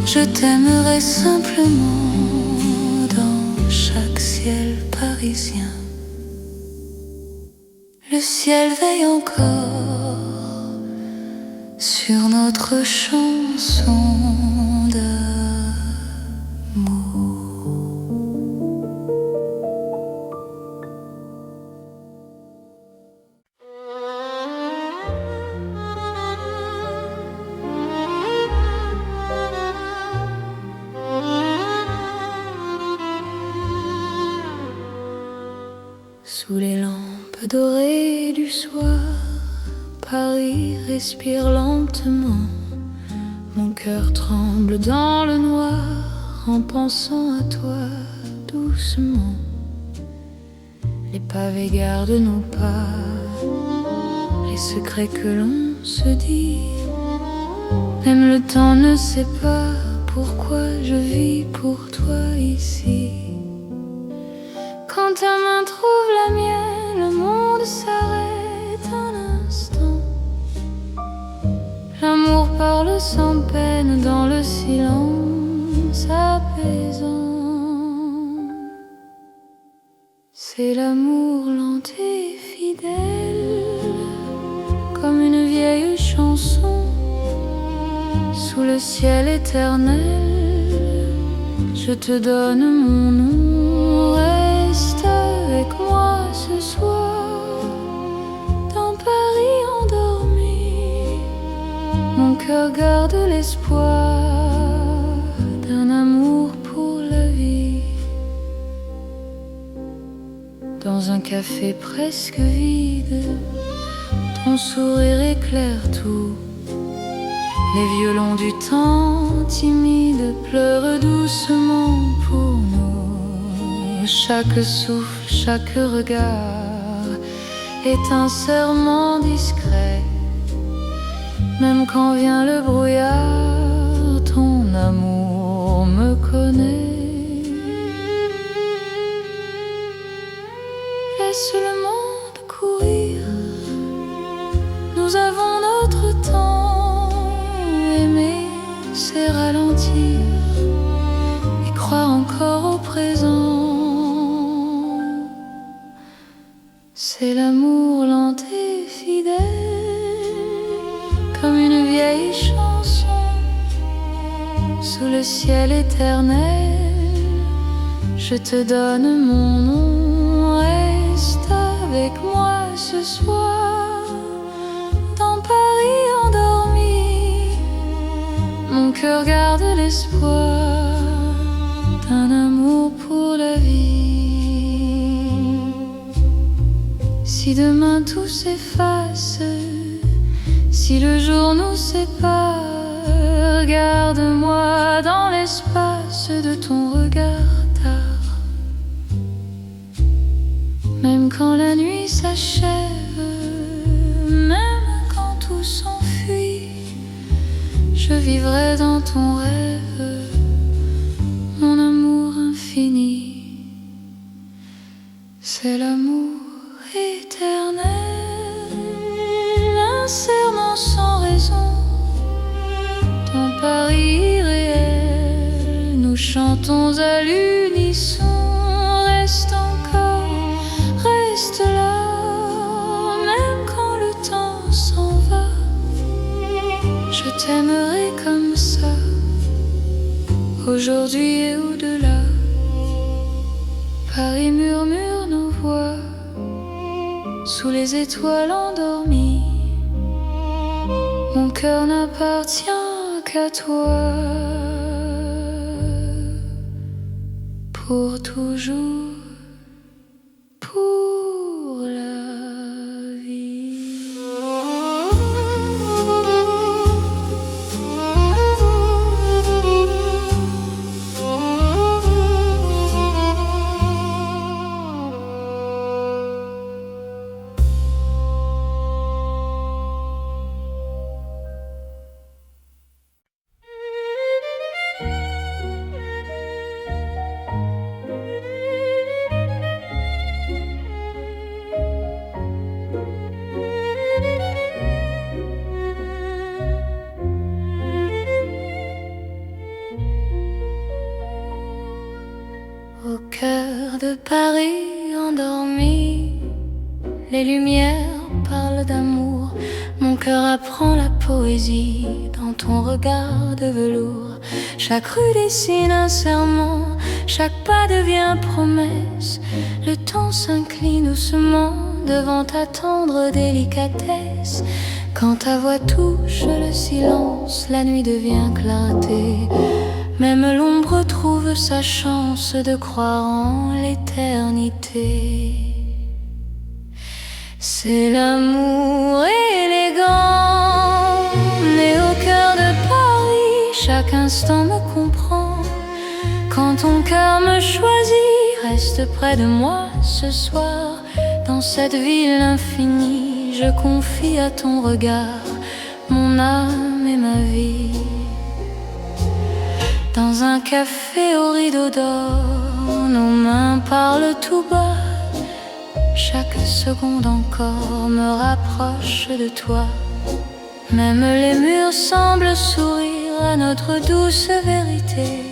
Je t'aimerai simplement dans chaque ciel parisien. Le ciel veille encore sur notre chanson d'amour. Sous les lampes dorées du soir, Paris respire lentement. Mon cœur tremble dans le noir en pensant à toi doucement. Les pavés gardent nos pas, les secrets que l'on se dit. Même le temps ne sait pas pourquoi je vis pour toi ici. Quand ta main trouve la mienne, le monde s'arrête un instant. L'amour parle sans peine dans le silence apaisant. C'est l'amour lent et fidèle, comme une vieille chanson. Sous le ciel éternel, je te donne mon nom. Reste avec moi ce soir, dans Paris endormi. Mon cœur garde l'espoir d'un amour pour la vie. Dans un café presque vide, ton sourire éclaire tout. Les violons du temps timide pleurent doucement pour nous. Chaque souffle, chaque regard est un serment discret. Même quand vient le brouillard, ton amour me connaît. Laisse le monde courir, nous avons sait ralentir et croire encore au présent. C'est l'amour lent et fidèle, comme une vieille chanson sous le ciel éternel. Je te donne mon nom, reste avec moi ce soir dans Paris endormi. Mon cœur garde l'espoir d'un amour pour la vie. Si demain tout s'efface, si le jour nous sépare, garde-moi dans l'espace de ton regard tard. Même quand la nuit s'achève, même quand tout s'enfuit, je vivrai dans ton rêve, mon amour infini. C'est l'amour éternel, un serment sans raison. Dans Paris irréel, nous chantons à l'unisson. Reste encore, reste là, même quand le temps s'en va. Je t'aimerai comme ça, aujourd'hui et au-delà. Paris murmure nos voix sous les étoiles endormies. Mon cœur n'appartient qu'à toi, pour toujours, pour la vie. Au cœur de Paris endormi, les lumières parlent d'amour. Mon cœur apprend la poésie dans ton regard de velours. Chaque rue dessine un serment, chaque pas devient promesse. Le temps s'incline doucement devant ta tendre délicatesse. Quand ta voix touche le silence, la nuit devient clarté. Même l'ombre trouve sa chance de croire en l'éternité. C'est l'amour élégant, né au cœur de Paris. Chaque instant me comprend. Quand ton cœur me choisit, reste près de moi ce soir. Dans cette ville infinie, je confie à ton regard mon âme et ma vie. Dans un café au rideau d'or, nos mains parlent tout bas. Chaque seconde encore me rapproche de toi. Même les murs semblent sourire à notre douce vérité.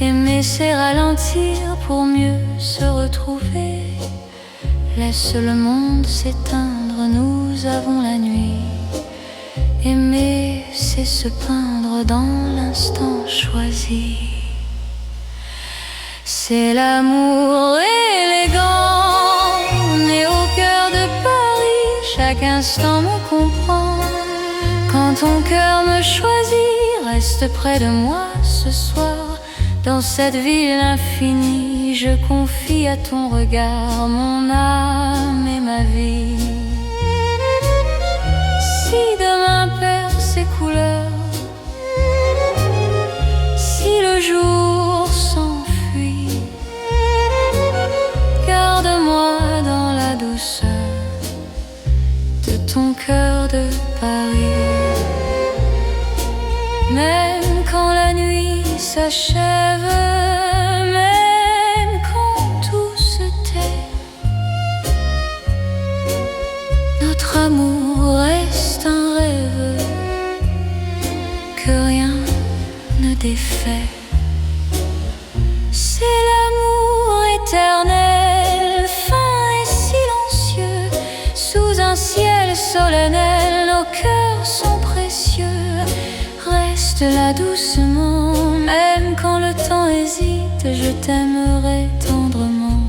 Aimer c'est ralentir pour mieux se retrouver. Laisse le monde s'éteindre, nous avons la nuit. Aimer, c'est se peindre dans l'instant choisi. C'est l'amour élégant, né au cœur de Paris. Chaque instant me comprend. Quand ton cœur me choisit, reste près de moi ce soir. Dans cette ville infinie, je confie à ton regard mon âme et ma vie. Si demain perd ses couleurs, si le jour s'enfuit, garde-moi dans la douceur de ton cœur de Paris. Même quand la nuit s'achève, même quand tout se tait, notre amour reste un rêve que rien défait. C'est l'amour éternel, fin et silencieux, sous un ciel solennel, nos cœurs sont précieux. Reste là doucement, même quand le temps hésite, je t'aimerai tendrement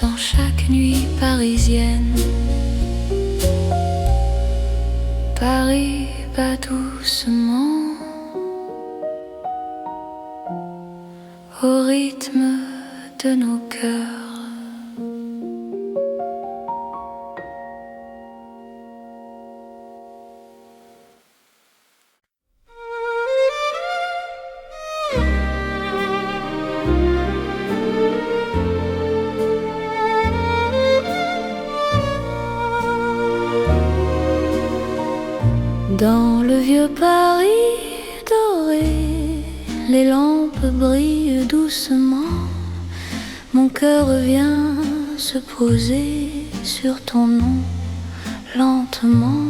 dans chaque nuit parisienne. Paris bat doucement au rythme de nos cœurs. Dans le vieux Paris doré, les lampes brillent doucement. Mon cœur vient se poser sur ton nom. Lentement,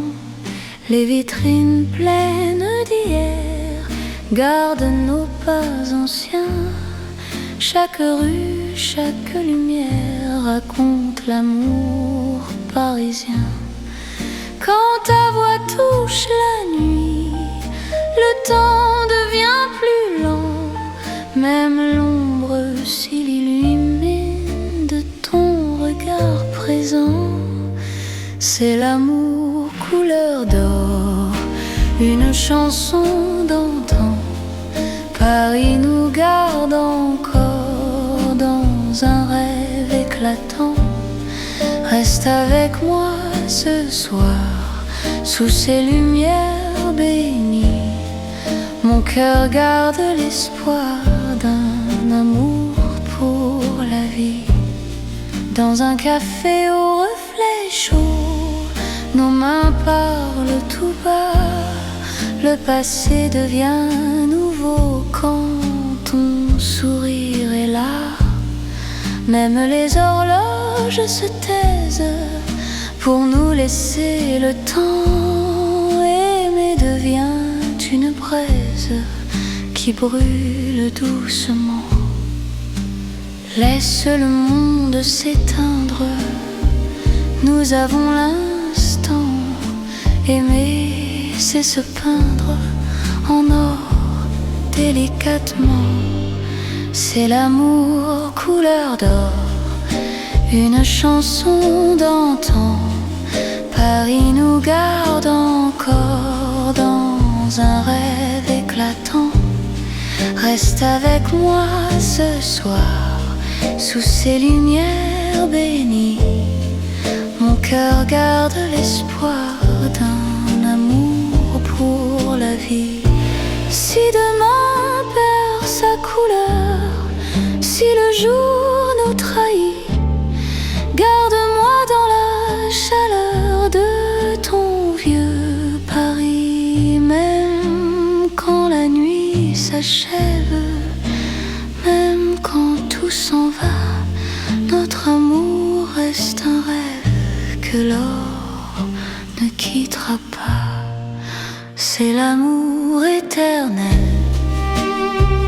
les vitrines pleines d'hier gardent nos pas anciens. Chaque rue, chaque lumière raconte l'amour parisien. Quand ta voix touche la nuit, le temps devient plus lent. Même l'ombre s'illumine de ton regard présent. C'est l'amour couleur d'or, une chanson d'antan. Paris nous garde encore dans un rêve éclatant. Reste avec moi ce soir, sous ces lumières bénies. Mon cœur garde l'espoir d'un amour pour la vie. Dans un café au reflet chaud, nos mains parlent tout bas. Le passé devient nouveau quand ton sourire est là. Même les horloges se taisent pour nous laisser le temps. Aimer devient une braise qui brûle doucement. Laisse le monde s'éteindre, nous avons l'instant. Aimer, c'est se peindre en or délicatement. C'est l'amour couleur d'or, une chanson d'antan. Paris nous garde encore dans un rêve éclatant. Reste avec moi ce soir, sous ces lumières bénies. Mon cœur garde l'espoir d'un amour pour la vie. Si demain perd sa couleur, si le jour nous trahit, garde-moi dans la chaleur de ton vieux Paris. Même quand la nuit s'achève, même quand tout s'en va, notre amour reste un rêve que l'or ne quittera pas. C'est l'amour éternel,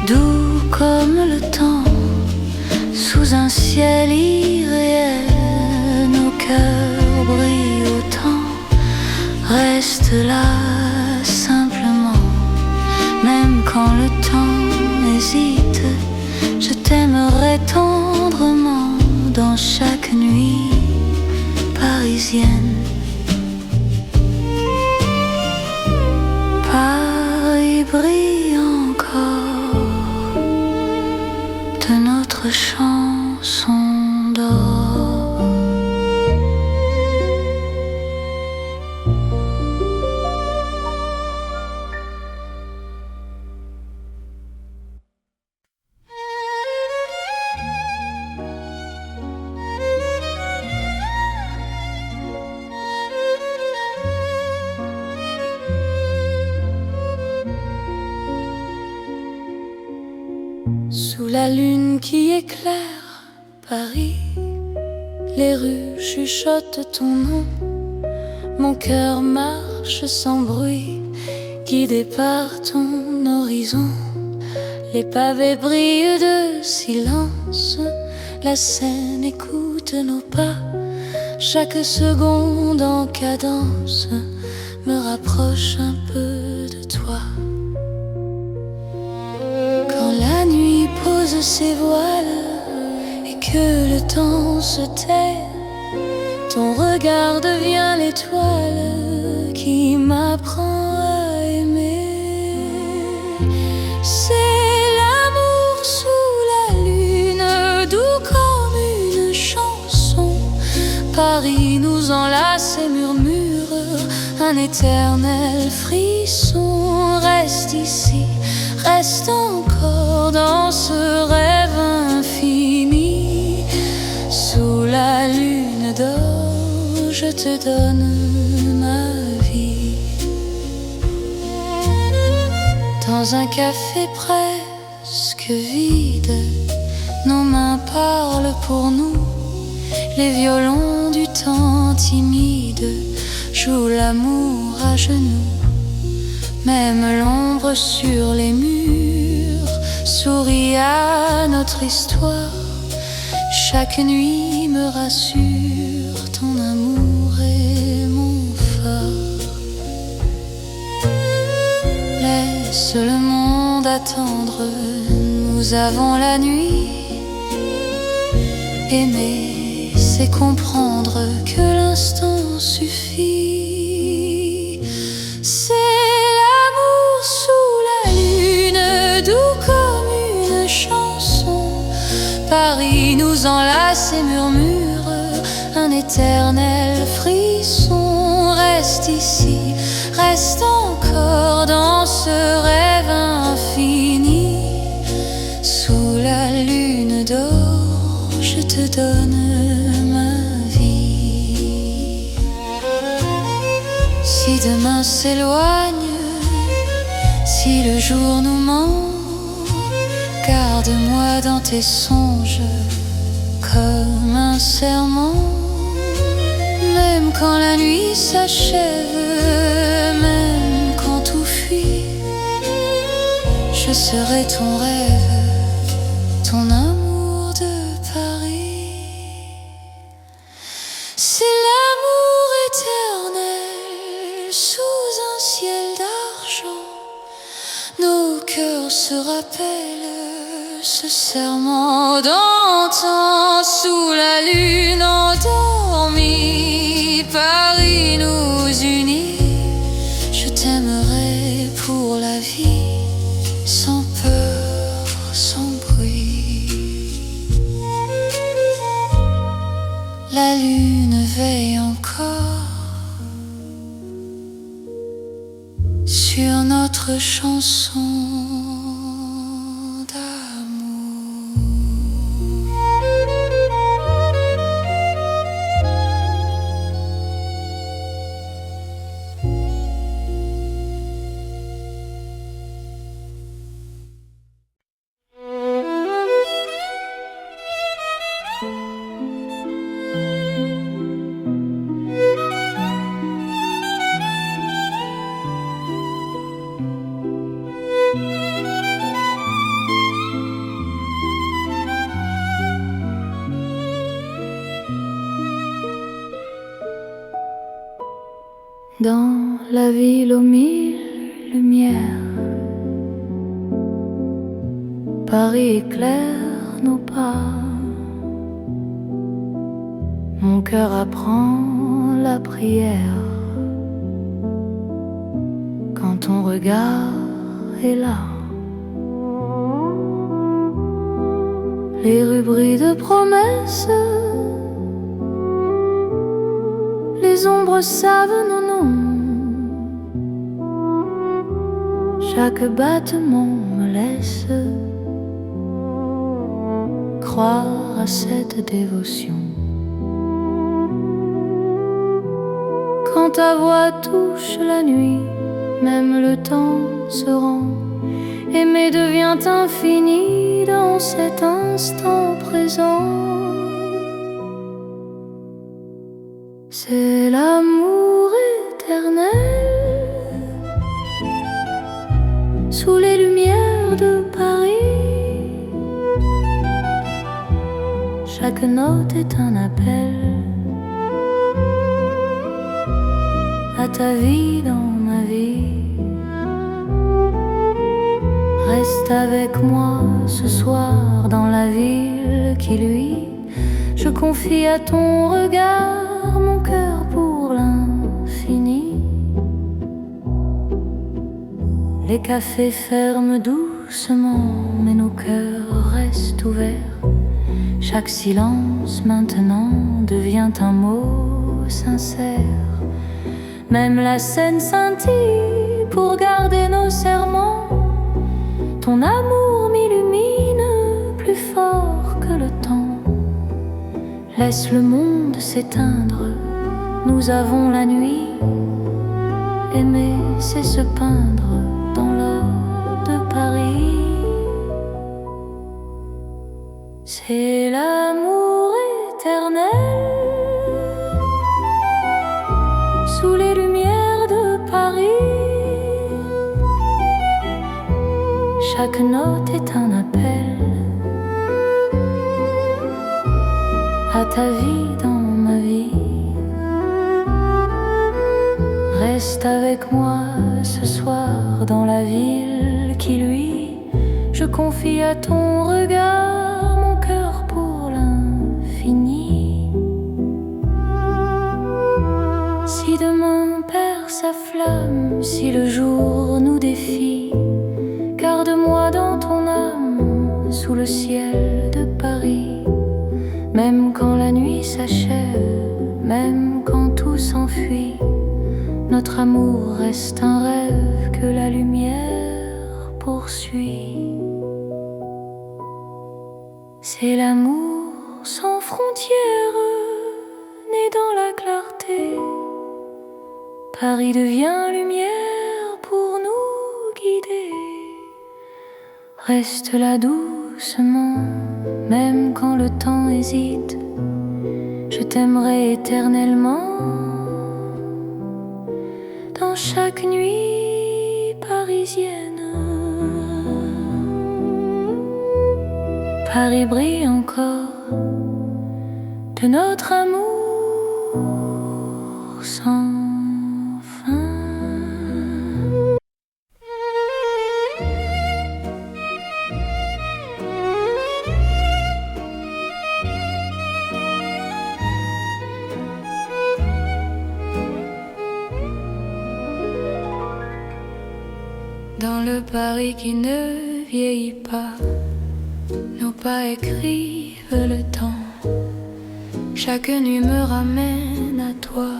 doux comme le temps, sous un ciel irréel. Nos cœurs brillent autant. Reste là simplement, même quand le temps hésite. Je t'aimerai tendrement dans chaque nuit parisienne. Paris brille encore de notre chanson d'or. Sous la lune qui éclaire Paris, les rues chuchotent ton nom. Mon cœur marche sans bruit, guidé par ton horizon. Les pavés brillent de silence, la scène écoute nos pas. Chaque seconde en cadence me rapproche un peu de toi. Quand la nuit pose ses voiles et que le temps se tait, ton regard devient l'étoile qui m'apprend à aimer. C'est l'amour sous la lune, doux comme une chanson. Paris nous enlace et murmure un éternel frisson. Reste ici, reste encore dans ce rêve infini. Sous la lune d'or, je te donne ma vie. Dans un café presque vide, nos mains parlent pour nous. Les violons du temps timide jouent l'amour à genoux. Même l'ombre sur les murs sourit à notre histoire. Chaque nuit me rassure, ton amour est mon phare. Laisse le monde attendre, nous avons la nuit. Aimer, c'est comprendre que l'instant suffit. C'est l'amour sous la lune, doux comme une chanson. Paris nous enlace et murmure un éternel frisson. Reste ici, reste encore dans ce rêve infini. Sous la lune d'or, je te donne ma vie. Si demain s'éloigne, si le jour nous ment, garde-moi dans tes songes comme un serment. Même quand la nuit s'achève, même quand tout fuit, je serai ton rêve, ton amour de Paris. C'est l'amour éternel sous un ciel d'argent. Nos cœurs se rappellent ce serment d'antan. Sous la lune endormie, Paris nous unit. Je t'aimerai pour la vie, sans peur, sans bruit. La lune veille encore sur notre chanson. Dans la ville aux mille lumières, Paris éclaire nos pas. Mon cœur apprend la prière quand ton regard est là. Les rues brillent de promesses, les ombres savent nos noms. Chaque battement me laisse croire à cette dévotion. Quand ta voix touche la nuit, même le temps se rend. Aimer devient infini dans cet instant présent. C'est l'amour éternel sous les lumières de Paris. Chaque note est un appel à ta vie dans ma vie. Reste avec moi ce soir dans la ville qui luit. Je confie à ton regard mon cœur pour l'infini. Les cafés ferment doucement, mais nos cœurs restent ouverts. Chaque silence maintenant devient un mot sincère. Même la scène scintille pour garder nos serments. Ton amour m'illumine plus fort que le temps. Laisse le monde s'éteindre, nous avons la nuit. Aimer, c'est se peindre dans l'or de Paris. C'est l'amour éternel sous les lumières de Paris. Chaque note est un appel à ta vie dans ma vie. Reste avec moi ce soir dans la ville qui luit. Je confie à ton regard mon cœur pour l'infini. Si demain perd sa flamme, si le jour nous défie, garde-moi dans ton âme sous le ciel de Paris. Même quand la nuit s'achève, même quand tout s'enfuit, notre amour reste un rêve que la lumière poursuit. C'est l'amour sans frontières, né dans la clarté. Paris devient lumière pour nous guider. Reste là doucement, même quand le temps hésite. Je t'aimerai éternellement. Dans chaque nuit parisienne, Paris brille encore de notre amour sans fin. Dans le Paris qui ne vieillit pas, nos pas écrivent le temps. Chaque nuit me ramène à toi,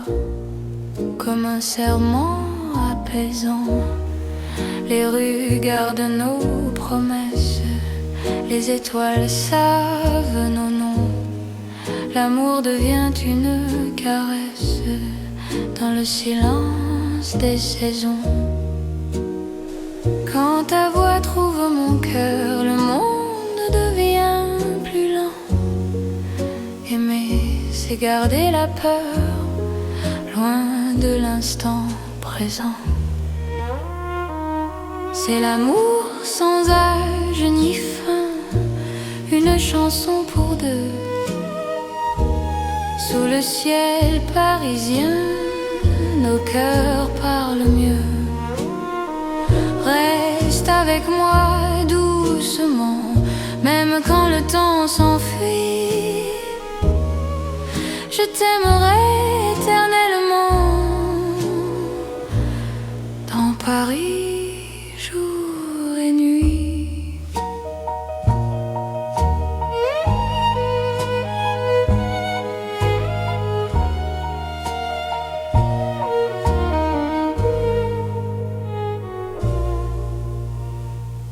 comme un serment apaisant. Les rues gardent nos promesses, les étoiles savent nos noms. L'amour devient une caresse dans le silence des saisons. Quand ta voix trouve mon cœur, le monde devient plus lent. Aimer, c'est garder la peur, loin de l'instant présent. C'est l'amour sans âge ni fin, une chanson pour deux. Sous le ciel parisien, nos cœurs parlent mieux. Reste avec moi doucement, même quand le temps s'enfuit. Je t'aimerai éternellement. Dans Paris, jour et nuit.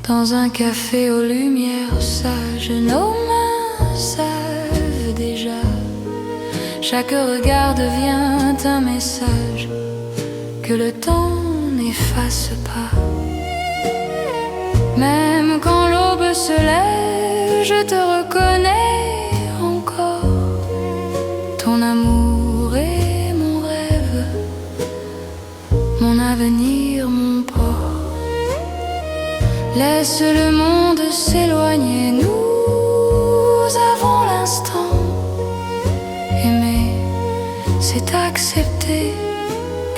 Dans un café aux lumières sages, nos mains savent déjà. Chaque regard devient un message que le temps n'efface pas. Même quand l'aube se lève, je te reconnais encore. Ton amour est mon rêve, mon avenir, mon port. Laisse le monde s'éloigner, nous avons l'instant c'est accepter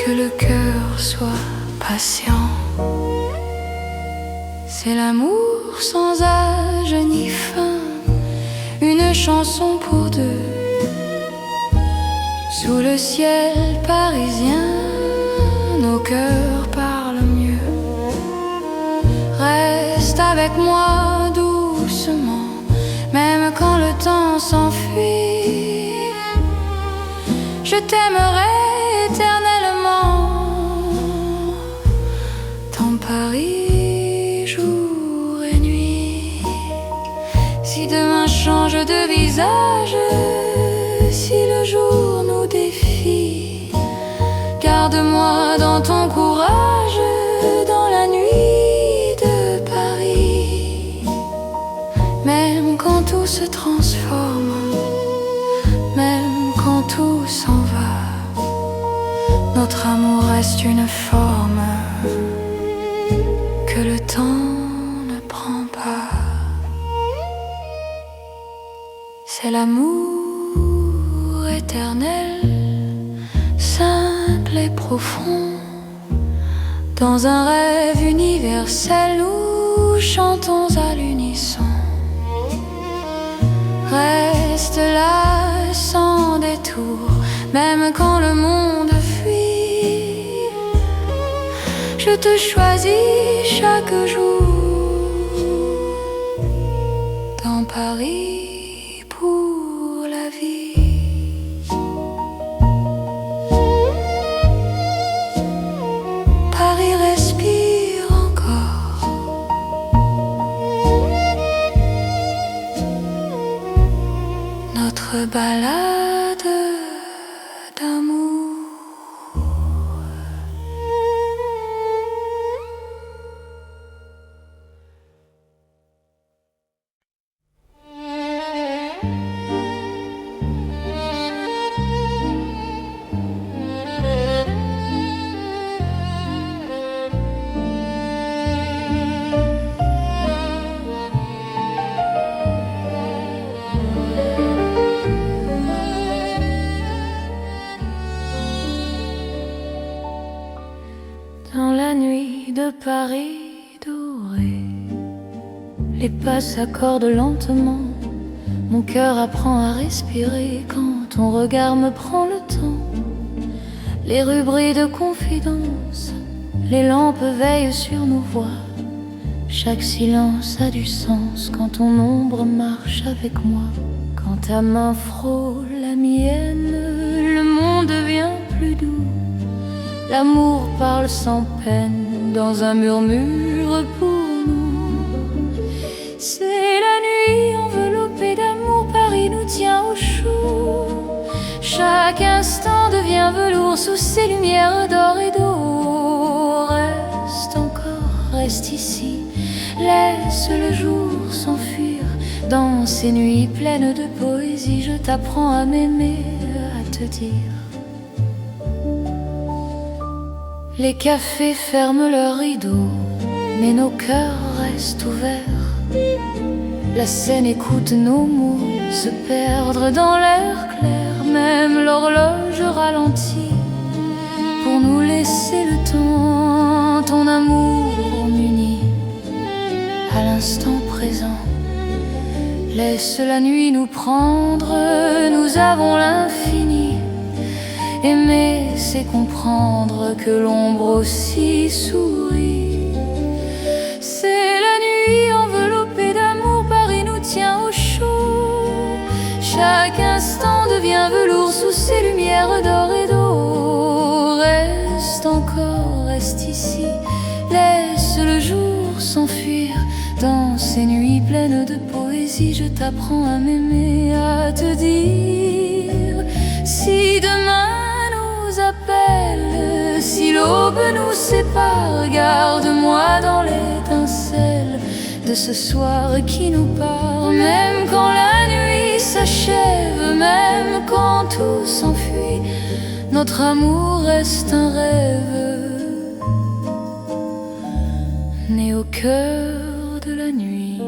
que le cœur soit patient. C'est l'amour sans âge ni fin, une chanson pour deux. Sous le ciel parisien, nos cœurs parlent mieux. Reste avec moi doucement, même quand le temps s'enfuit. Je t'aimerai éternellement dans Paris, jour et nuit. Si demain change de visage, si le jour nous défie, garde-moi dans ton courage, dans la nuit de Paris. Même quand tout se transforme, même quand tout s'en va, notre amour reste une forme que le temps ne prend pas. C'est l'amour éternel, simple et profond. Dans un rêve universel, nous chantons à l'unisson. Reste là sans détour, même quand le monde fuit. Je te choisis chaque jour dans Paris pour la vie. Paris respire encore. Notre balade d'amour. Dans la nuit de Paris doré, les pas s'accordent lentement. Mon cœur apprend à respirer quand ton regard me prend le temps. Les rues brillent de confidence, les lampes veillent sur nos voix. Chaque silence a du sens quand ton ombre marche avec moi. Quand ta main frôle la mienne, le monde devient plus doux. L'amour parle sans peine dans un murmure pour nous. C'est la nuit enveloppée d'amour, Paris nous tient au chaud. Chaque instant devient velours sous ces lumières d'or et d'eau. Reste encore, reste ici, laisse le jour s'enfuir. Dans ces nuits pleines de poésie, je t'apprends à m'aimer, à te dire. Les cafés ferment leurs rideaux, mais nos cœurs restent ouverts. La scène écoute nos mots se perdre dans l'air clair. Même l'horloge ralentit pour nous laisser le temps. Ton amour m'unit à l'instant présent. Laisse la nuit nous prendre, nous avons l'infini. Aimer, c'est comprendre que l'ombre aussi sourit. C'est la nuit enveloppée d'amour, Paris nous tient au chaud. Chaque instant devient velours sous ces lumières d'or et d'eau. Reste encore, reste ici, laisse le jour s'enfuir. Dans ces nuits pleines de poésie, je t'apprends à m'aimer, à te dire. Si demain appelle, si l'aube nous sépare, garde-moi dans l'étincelle de ce soir qui nous part. Même quand la nuit s'achève, même quand tout s'enfuit, notre amour reste un rêve né au cœur de la nuit.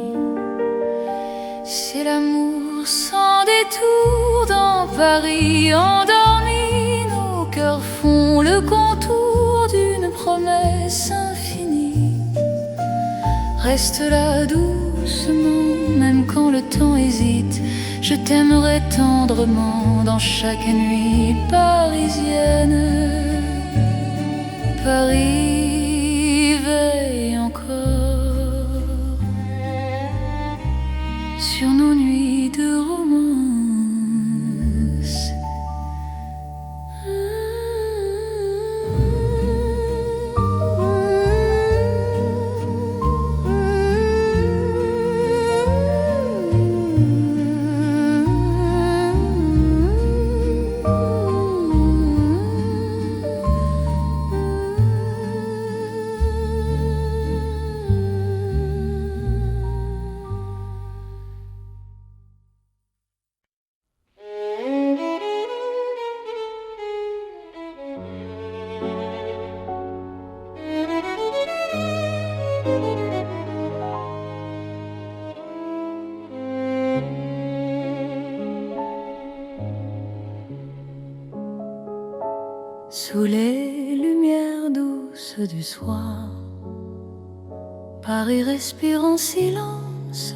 C'est l'amour sans détour dans Paris endormi. font le contour d'une promesse infinie. Reste là doucement, même quand le temps hésite. Je t'aimerai tendrement dans chaque nuit parisienne. Paris veille encore sur nos nuits de romance. Sous les lumières douces du soir, Paris respire en silence.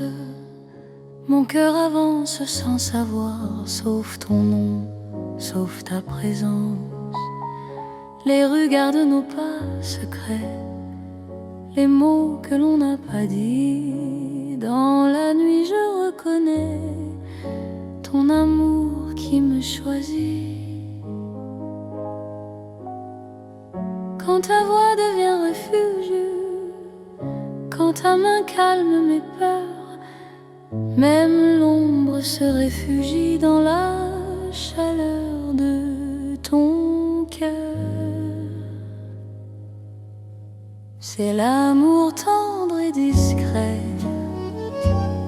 Mon cœur avance sans savoir, sauf ton nom, sauf ta présence. Les rues gardent nos pas secrets, les mots que l'on n'a pas dit. Dans la nuit je reconnais ton amour qui me choisit. Quand ta voix devient refuge, quand ta main calme mes peurs, même l'ombre se réfugie dans la chaleur de ton cœur. C'est l'amour tendre et discret,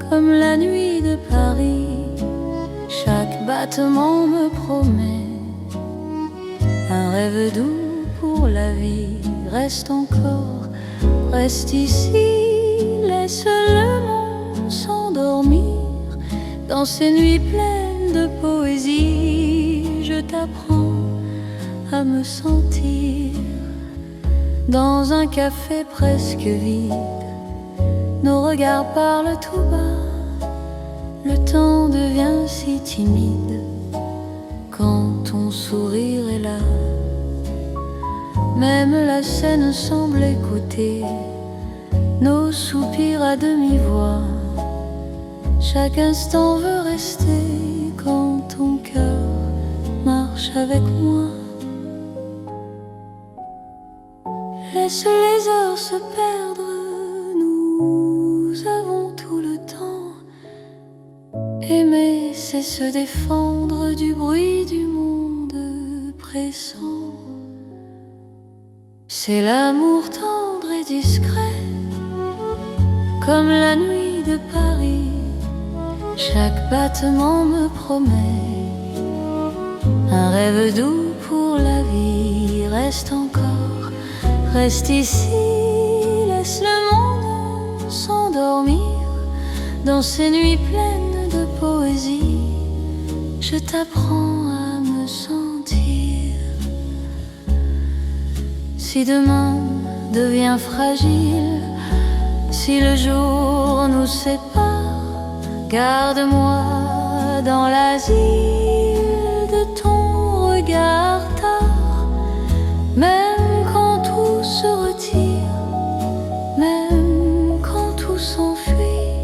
comme la nuit de Paris. Chaque battement me promet un rêve doux pour la vie. Reste encore, reste ici, laisse le monde s'endormir. Dans ces nuits pleines de poésie, je t'apprends à me sentir. Dans un café presque vide, nos regards parlent tout bas. Le temps devient si timide quand ton sourire est là. Même la scène semble écouter nos soupirs à demi-voix. Chaque instant veut rester quand ton cœur marche avec moi. Laisse les heures se perdre, nous avons tout le temps. Aimer, c'est se défendre du bruit du monde pressant. C'est l'amour tendre et discret, comme la nuit de Paris. Chaque battement me promet un rêve doux pour la vie. Reste encore, reste ici, laisse le monde s'endormir. Dans ces nuits pleines de poésie, je t'apprends à me sentir. Si demain devient fragile, si le jour nous sépare, garde-moi dans l'asile de ton regard tard. Même quand tout se retire, même quand tout s'enfuit,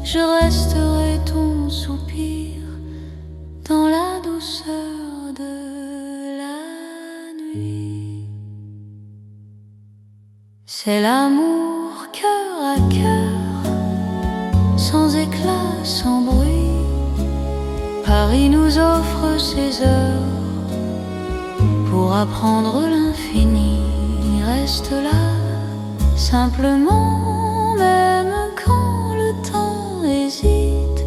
je resterai ton soupir dans la douceur de la nuit. C'est l'amour cœur à cœur, sans éclat, sans bruit. Paris nous offre ses heures pour apprendre l'infini. Reste là, simplement, même quand le temps hésite.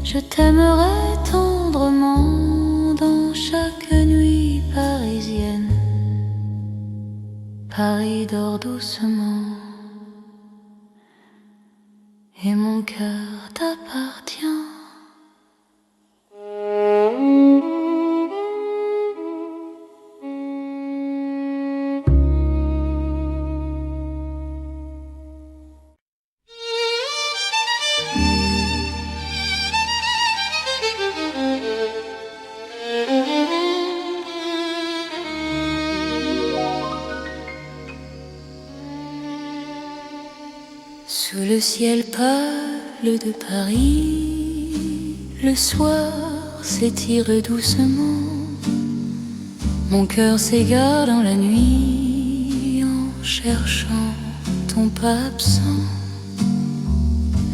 Je t'aimerai tendrement dans chaque nuit parisienne. Paris dort doucement et mon cœur t'appartient. Sous le ciel pâle de Paris, le soir s'étire doucement. Mon cœur s'égare dans la nuit en cherchant ton pas absent.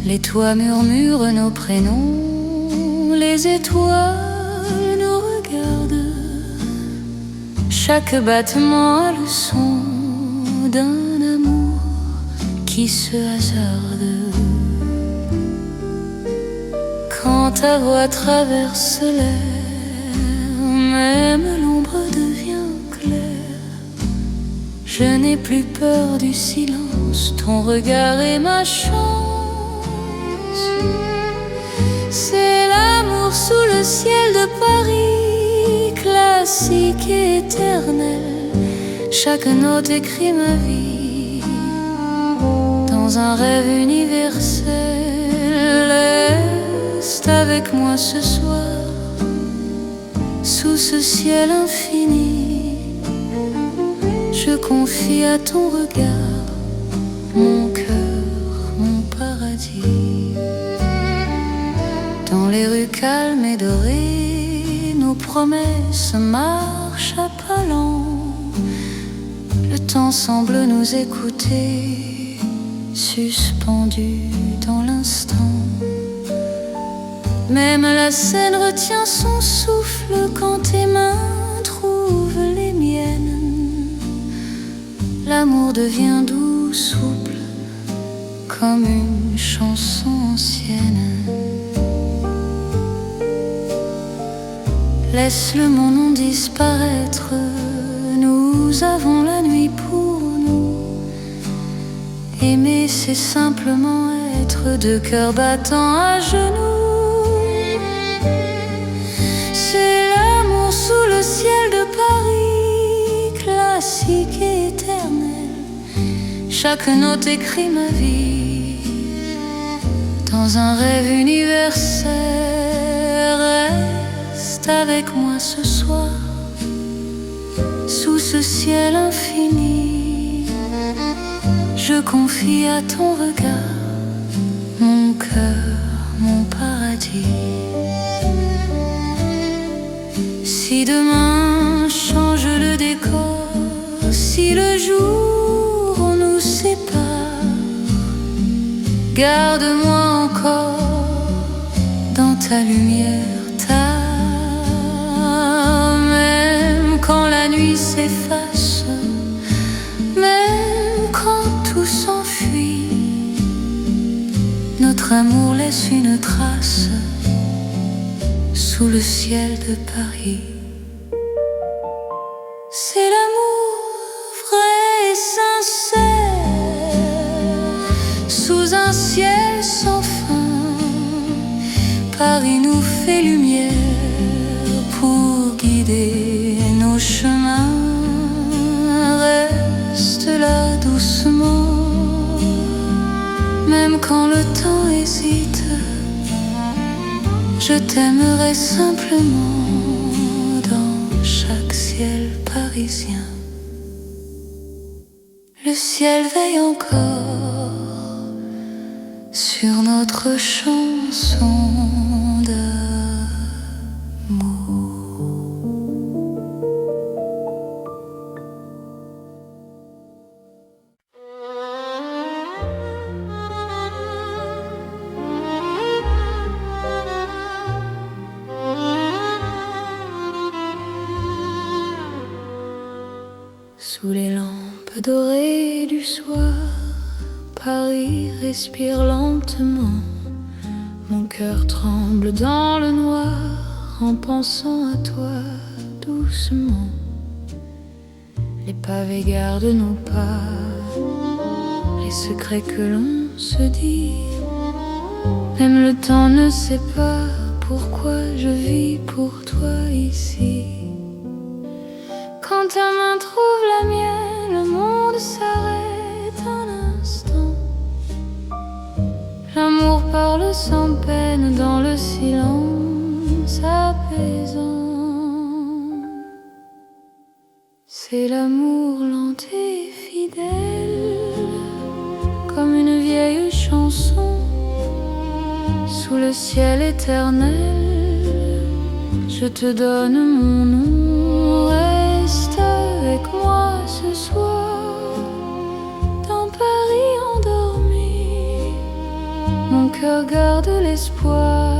Les toits murmurent nos prénoms, les étoiles nous regardent. Chaque battement a le son d'un amour qui se hasarde. Quand ta voix traverse l'air, même l'ombre devient claire. Je n'ai plus peur du silence, ton regard est ma chance. C'est l'amour sous le ciel de Paris, classique et éternel. Chaque note écrit ma vie dans un rêve universel. Reste avec moi ce soir, sous ce ciel infini. Je confie à ton regard mon cœur, mon paradis. Dans les rues calmes et dorées, nos promesses marchent à pas lents. Le temps semble nous écouter, suspendu dans l'instant. Même la scène retient son souffle quand tes mains trouvent les miennes. L'amour devient doux, souple, comme une chanson ancienne. Laisse le monde disparaître, nous avons la nuit pour nous. Aimer, c'est simplement être deux cœurs battants à genoux. C'est l'amour sous le ciel de Paris, classique et éternel. Chaque note écrit ma vie dans un rêve universel. Reste avec moi ce soir, sous ce ciel infini. Je confie à ton regard mon cœur, mon paradis. Si demain change le décor, si le jour nous sépare, garde-moi encore dans ta lumière, même quand la nuit s'efface, même quand tout s'enfuit, notre amour laisse une trace sous le ciel de Paris. C'est l'amour vrai et sincère, sous un ciel sans fin. Paris nous fait lumière pour guider nos chemins. Reste là doucement, même quand le temps hésite. Je t'aimerai simplement dans chaque ciel parisien. Le ciel veille encore sur notre chanson d'amour. Sous les lampes dorées du soir, Paris respire lentement. Mon cœur tremble dans le noir en pensant à toi doucement. Les pavés gardent nos pas, les secrets que l'on se dit. Même le temps ne sait pas pourquoi je vis pour toi ici. Quand ta main trouve la mienne, le monde s'arrête un instant. L'amour parle sans peine dans le silence apaisant. C'est l'amour lent et fidèle, comme comme une vieille chanson sous le ciel éternel. Je te donne mon nom, reste avec moi ce soir dans Paris endormi. Mon cœur garde l'espoir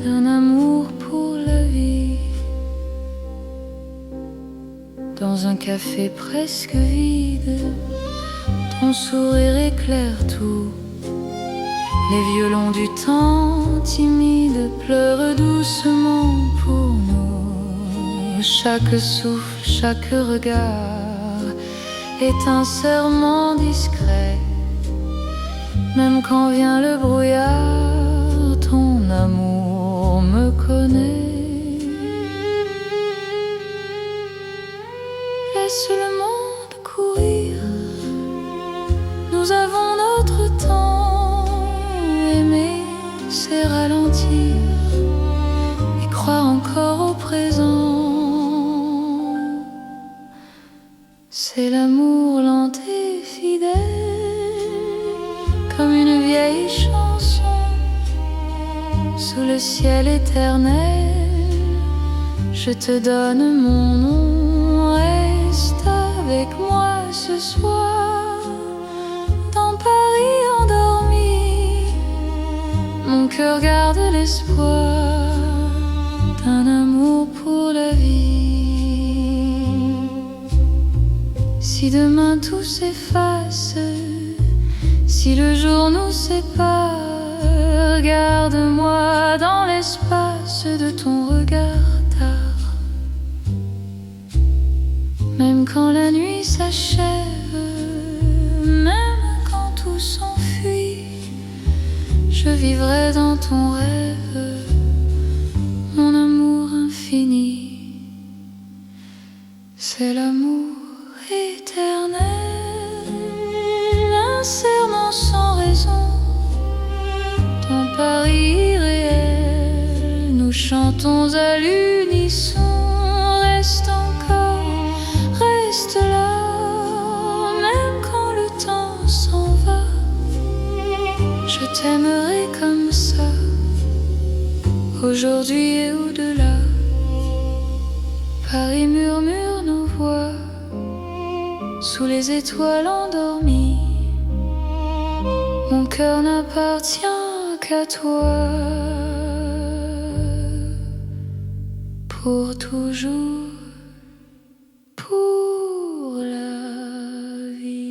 d'un amour pour la vie. Dans un café presque vide, ton sourire éclaire tout. Les violons du temps timide pleurent doucement pour nous. Chaque souffle, chaque regard est un serment discret. Même quand vient le brouillard, ton amour me connaît. Laisse le monde courir, nous avons notre temps. Aimer, c'est ralentir et croire encore au présent. C'est l'amour lent et fidèle, comme une vieille chanson sous le ciel éternel. Je te donne mon nom, reste avec moi ce soir dans Paris endormi. Mon cœur garde l'espoir d'un amour pour la vie. Si demain tout s'efface, si le jour nous sépare, garde-moi dans l'espace de ton regard tard. Même quand la nuit s'achève, même quand tout s'enfuit, je vivrai dans ton rêve, mon amour infini. C'est l'amour éternel, un serment sans raison. Dans Paris irréel, nous chantons à l'unisson. Reste encore, reste là, même quand le temps s'en va. Je t'aimerai comme ça, aujourd'hui et au-delà. Paris murmure nos voix sous les étoiles endormies. Mon cœur n'appartient qu'à toi pour toujours, pour la vie.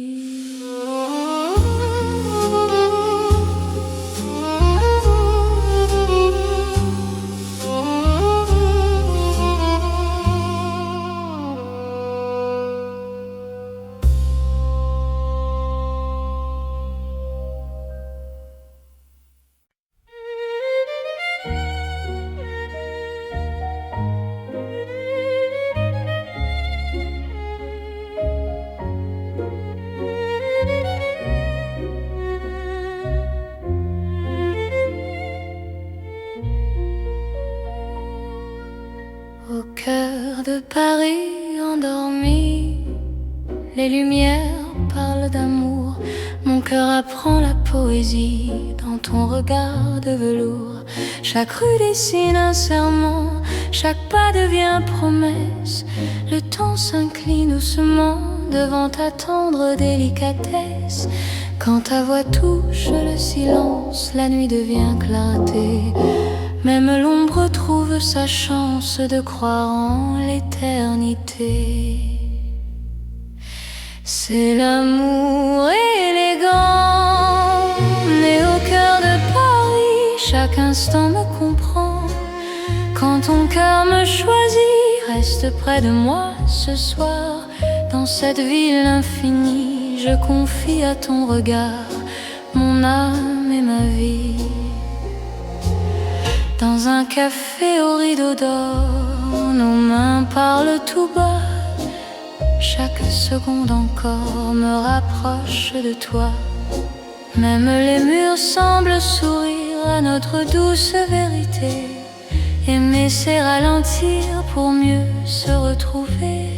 Au cœur de Paris endormi, les lumières parlent d'amour. Mon cœur apprend la poésie dans ton regard de velours. Chaque rue dessine un serment, chaque pas devient promesse. Le temps s'incline doucement devant ta tendre délicatesse. Quand ta voix touche le silence, la nuit devient clarté. Même l'ombre trouve sa chance de croire en l'éternité. C'est l'amour élégant, né au cœur de Paris. Chaque instant me comprend. Quand ton cœur me choisit, reste près de moi ce soir. Dans cette ville infinie, je confie à ton regard mon âme et ma vie. Dans un café au rideau d'or, nos mains parlent tout bas. Chaque seconde encore me rapproche de toi. Même les murs semblent sourire à notre douce vérité. Aimer c'est ralentir pour mieux se retrouver.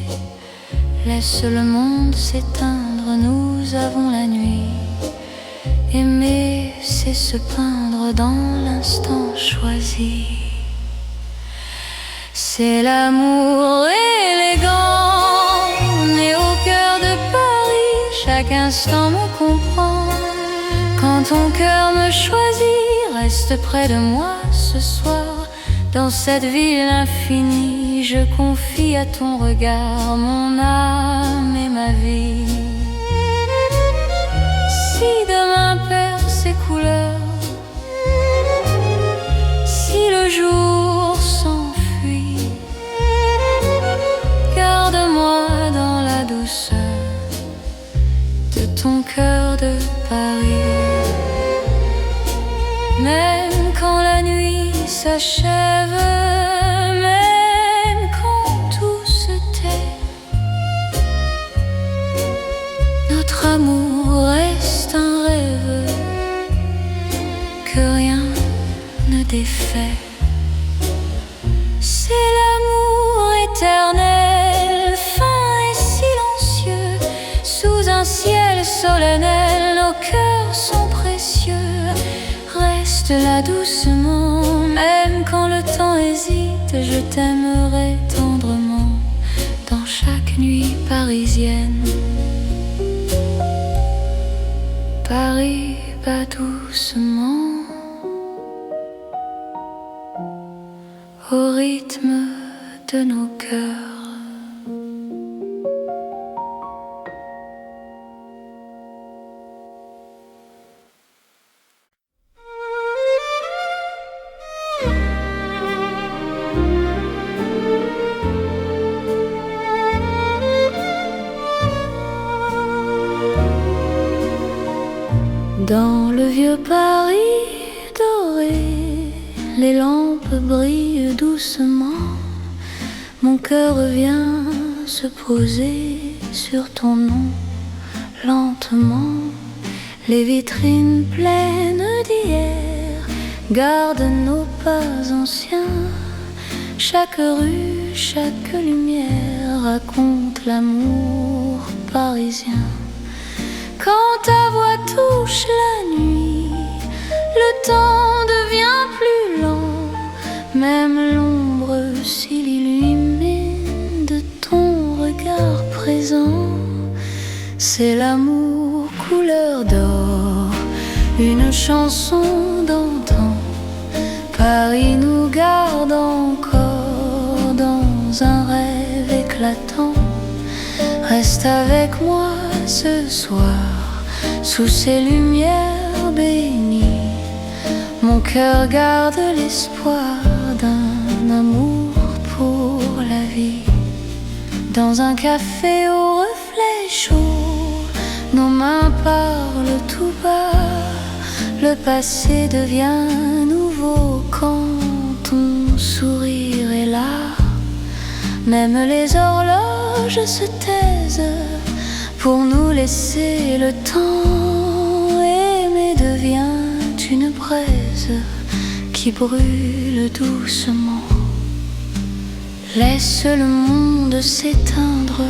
Laisse le monde s'éteindre, nous avons la nuit. Aimer, c'est se peindre dans l'instant choisi. C'est l'amour élégant, né au cœur de Paris. Chaque instant me comprend. Quand ton cœur me choisit, reste près de moi ce soir. Dans cette ville infinie, je confie à ton regard mon âme et ma vie. Si demain perd ses couleurs, si le jour s'enfuit, garde-moi dans la douceur de ton cœur de Paris. Même quand la nuit s'achève, même quand tout se tait, notre amour reste un rêve que rien ne défait. C'est l'amour éternel, fin et silencieux, sous un ciel solennel, nos cœurs sont précieux. Reste là doucement, même quand le temps hésite, je t'aimerai tendrement dans chaque nuit parisienne. Paris bat doucement au rythme de nos cœurs. Dans le vieux Paris doré, les lampes brillent doucement. Mon cœur vient se poser sur ton nom. Lentement, les vitrines pleines d'hier gardent nos pas anciens. Chaque rue, chaque lumière raconte l'amour parisien. Quand ta voix touche la nuit, le temps devient plus lent. Même l'ombre s'illumine de ton regard présent. C'est l'amour couleur d'or, une chanson d'antan. Paris nous garde encore dans un rêve éclatant. Reste avec moi ce soir, sous ces lumières bénies. Mon cœur garde l'espoir d'un amour pour la vie. Dans un café au reflet chaud, nos mains parlent tout bas. Le passé devient nouveau quand ton sourire est là. Même les horloges se taisent pour nous laisser le temps. Aimer devient une braise qui brûle doucement. Laisse le monde s'éteindre,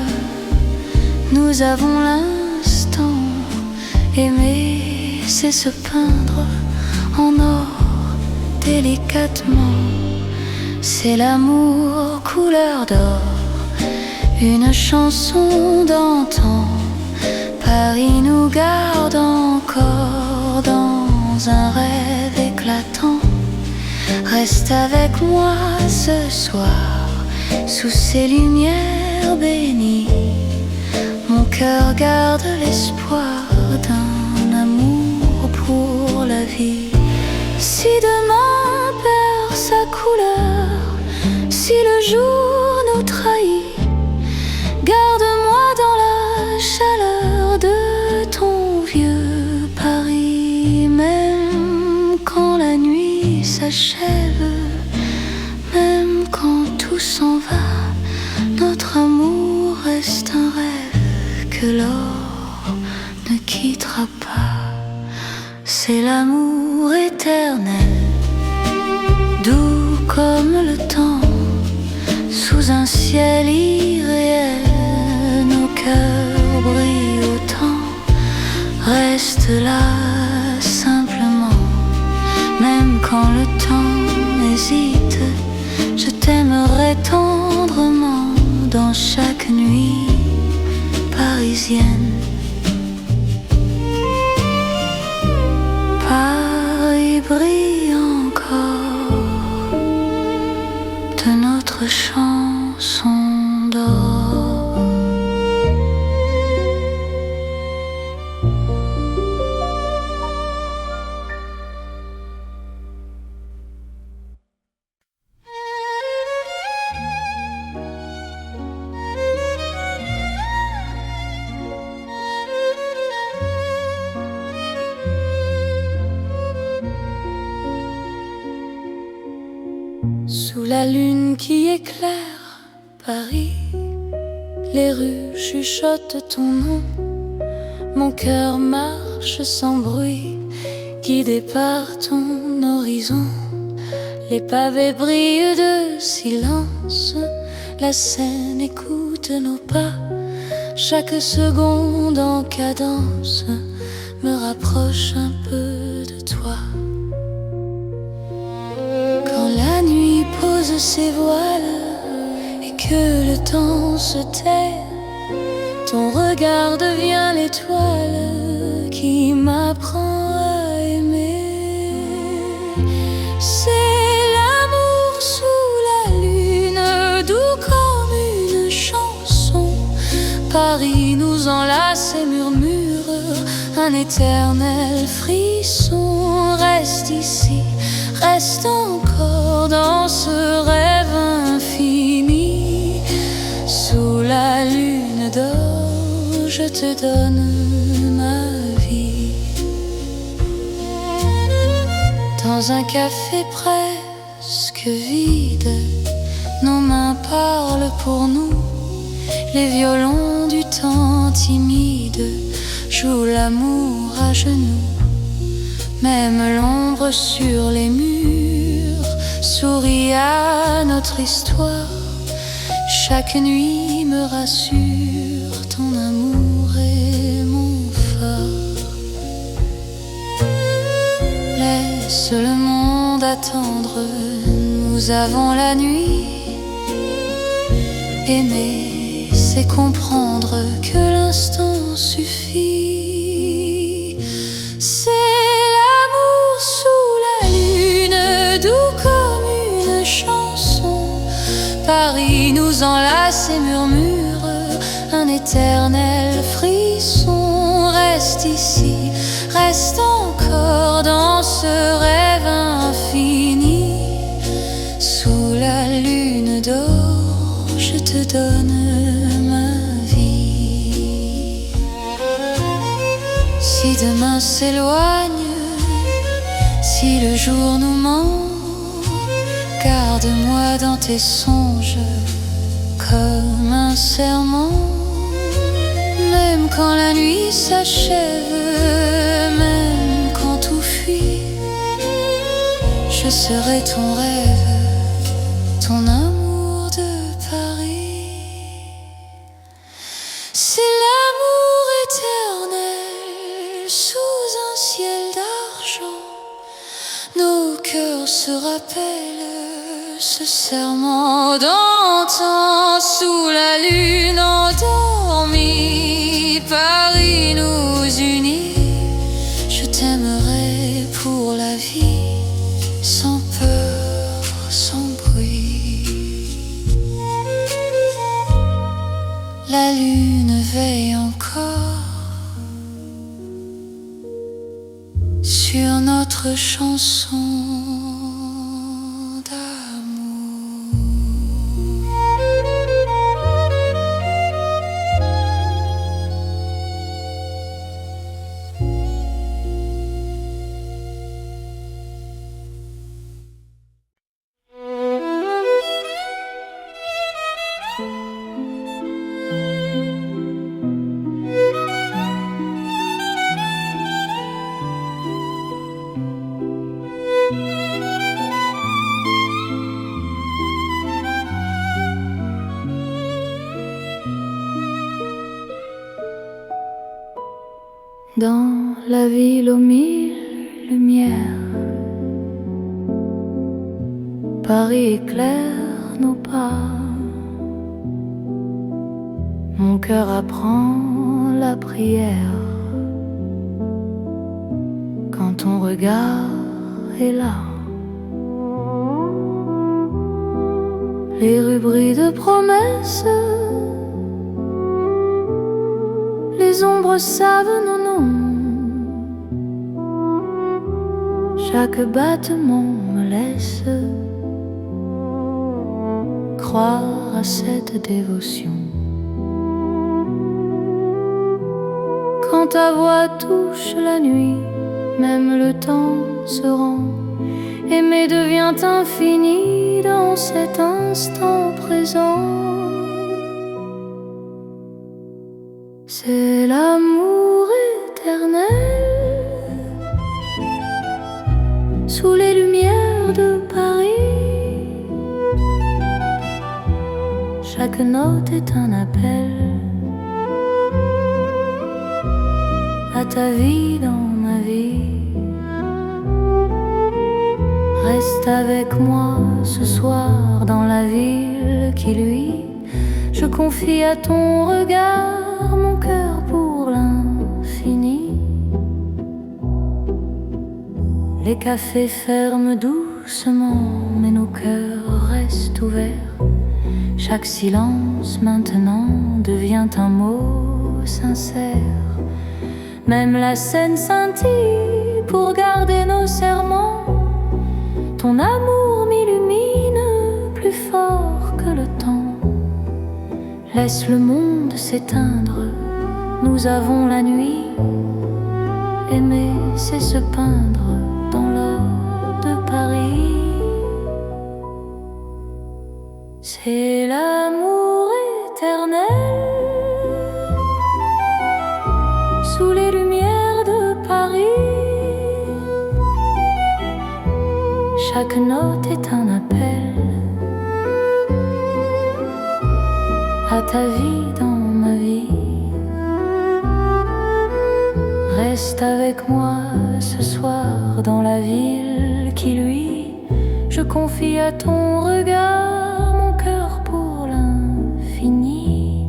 nous avons l'instant. Aimer, c'est se peindre en or délicatement. C'est l'amour couleur d'or, une chanson d'antan. Paris nous garde encore dans un rêve éclatant. Reste avec moi ce soir, sous ces lumières bénies. Mon cœur garde l'espoir d'un amour pour la vie. Si demain perd sa couleur, si le jour nous trahit, garde-moi dans la chaleur de ton vieux Paris. Même quand la nuit s'achève, même quand tout s'en va, notre amour reste un rêve que l'or ne quittera pas. C'est l'amour éternel, doux comme le temps, sous un ciel irréel. Nos cœurs brillent autant. Reste là quand le temps hésite, je t'aimerai tendrement dans chaque nuit parisienne. Paris brille encore de notre chanson d'or. Sous la lune qui éclaire Paris, les rues chuchotent ton nom. Mon cœur marche sans bruit, guidé par ton horizon. Les pavés brillent de silence, la Seine écoute nos pas. Chaque seconde en cadence me rapproche un peu de toi. Quand la nuit pose ses voiles et que le temps se tait, ton regard devient l'étoile qui m'apprend à aimer. C'est l'amour sous la lune, doux comme une chanson. Paris nous enlace et murmure un éternel frisson. Reste ici, reste encore dans ce rêve infini. Sous la lune d'or, je te donne ma vie. Dans un café presque vide, nos mains parlent pour nous. Les violons du temps timide jouent l'amour à genoux. Même l'ombre sur les murs sourit à notre histoire. Chaque nuit me rassure, ton amour est mon phare. Laisse le monde attendre, nous avons la nuit. Aimer, c'est comprendre que l'instant suffit. C'est l'amour sous la lune, doux comme une chanson. Paris nous enlace et murmure un éternel frisson. Reste ici, reste encore dans ce rêve infini. Sous la lune d'or, je te donne ma vie. Si demain s'éloigne, si le jour nous ment, garde-moi dans tes songes comme un serment. Même quand la nuit s'achève, même quand tout fuit, je serai ton rêve, ton amour de Paris. C'est l'amour éternel sous un ciel d'argent. Nos cœurs se rappellent ce serment d'antan. Sous la lune endormie, Paris nous unit. Je t'aimerai pour la vie, sans peur, sans bruit. La lune veille encore sur notre chanson d'amour. Dans la ville aux mille lumières, Paris éclaire nos pas. Mon cœur apprend la prière quand ton regard est là. Les rues brillent de promesses, les ombres savent nos noms. Chaque battement me laisse croire à cette dévotion. Quand ta voix touche la nuit, même le temps se rend. Aimer devient infini dans cet instant présent. C'est l'amour éternel sous les lumières de Paris. Chaque note est un appel à ta vie dans ma vie. Reste avec moi ce soir dans la ville qui luit. Je confie à ton regard mon cœur pour l'infini. Les cafés ferment doucement, mais nos cœurs restent ouverts. Chaque silence maintenant devient un mot sincère. Même la scène scintille pour garder nos serments. Ton amour m'illumine plus fort que le temps. Laisse le monde s'éteindre, nous avons la nuit. Aimer, c'est se peindre dans l'or de Paris. C'est l'amour éternel sous les lumières de Paris. Chaque note est un appel à ta vie dans ma vie. Reste avec moi ce soir dans la ville qui luit. Je confie à ton regard mon cœur pour l'infini.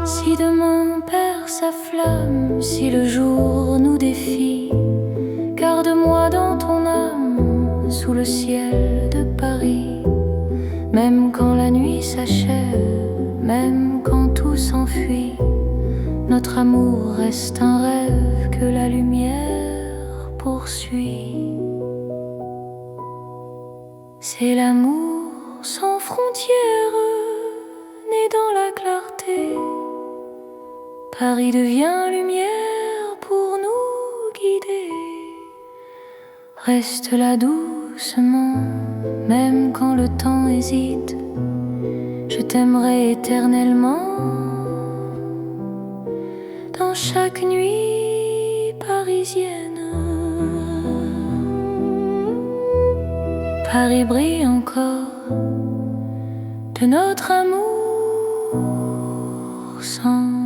Si demain perd sa flamme, si le jour nous défie, garde-moi dans ton âme sous le ciel de Paris. Même quand la nuit s'achève, même quand tout s'enfuit, notre amour reste un rêve que la lumière poursuit. C'est l'amour sans frontières, né dans la clarté. Paris devient lumière pour nous guider. Reste là doucement, même quand le temps hésite. Je t'aimerai éternellement. Dans chaque nuit parisienne, Paris brille encore de notre amour sans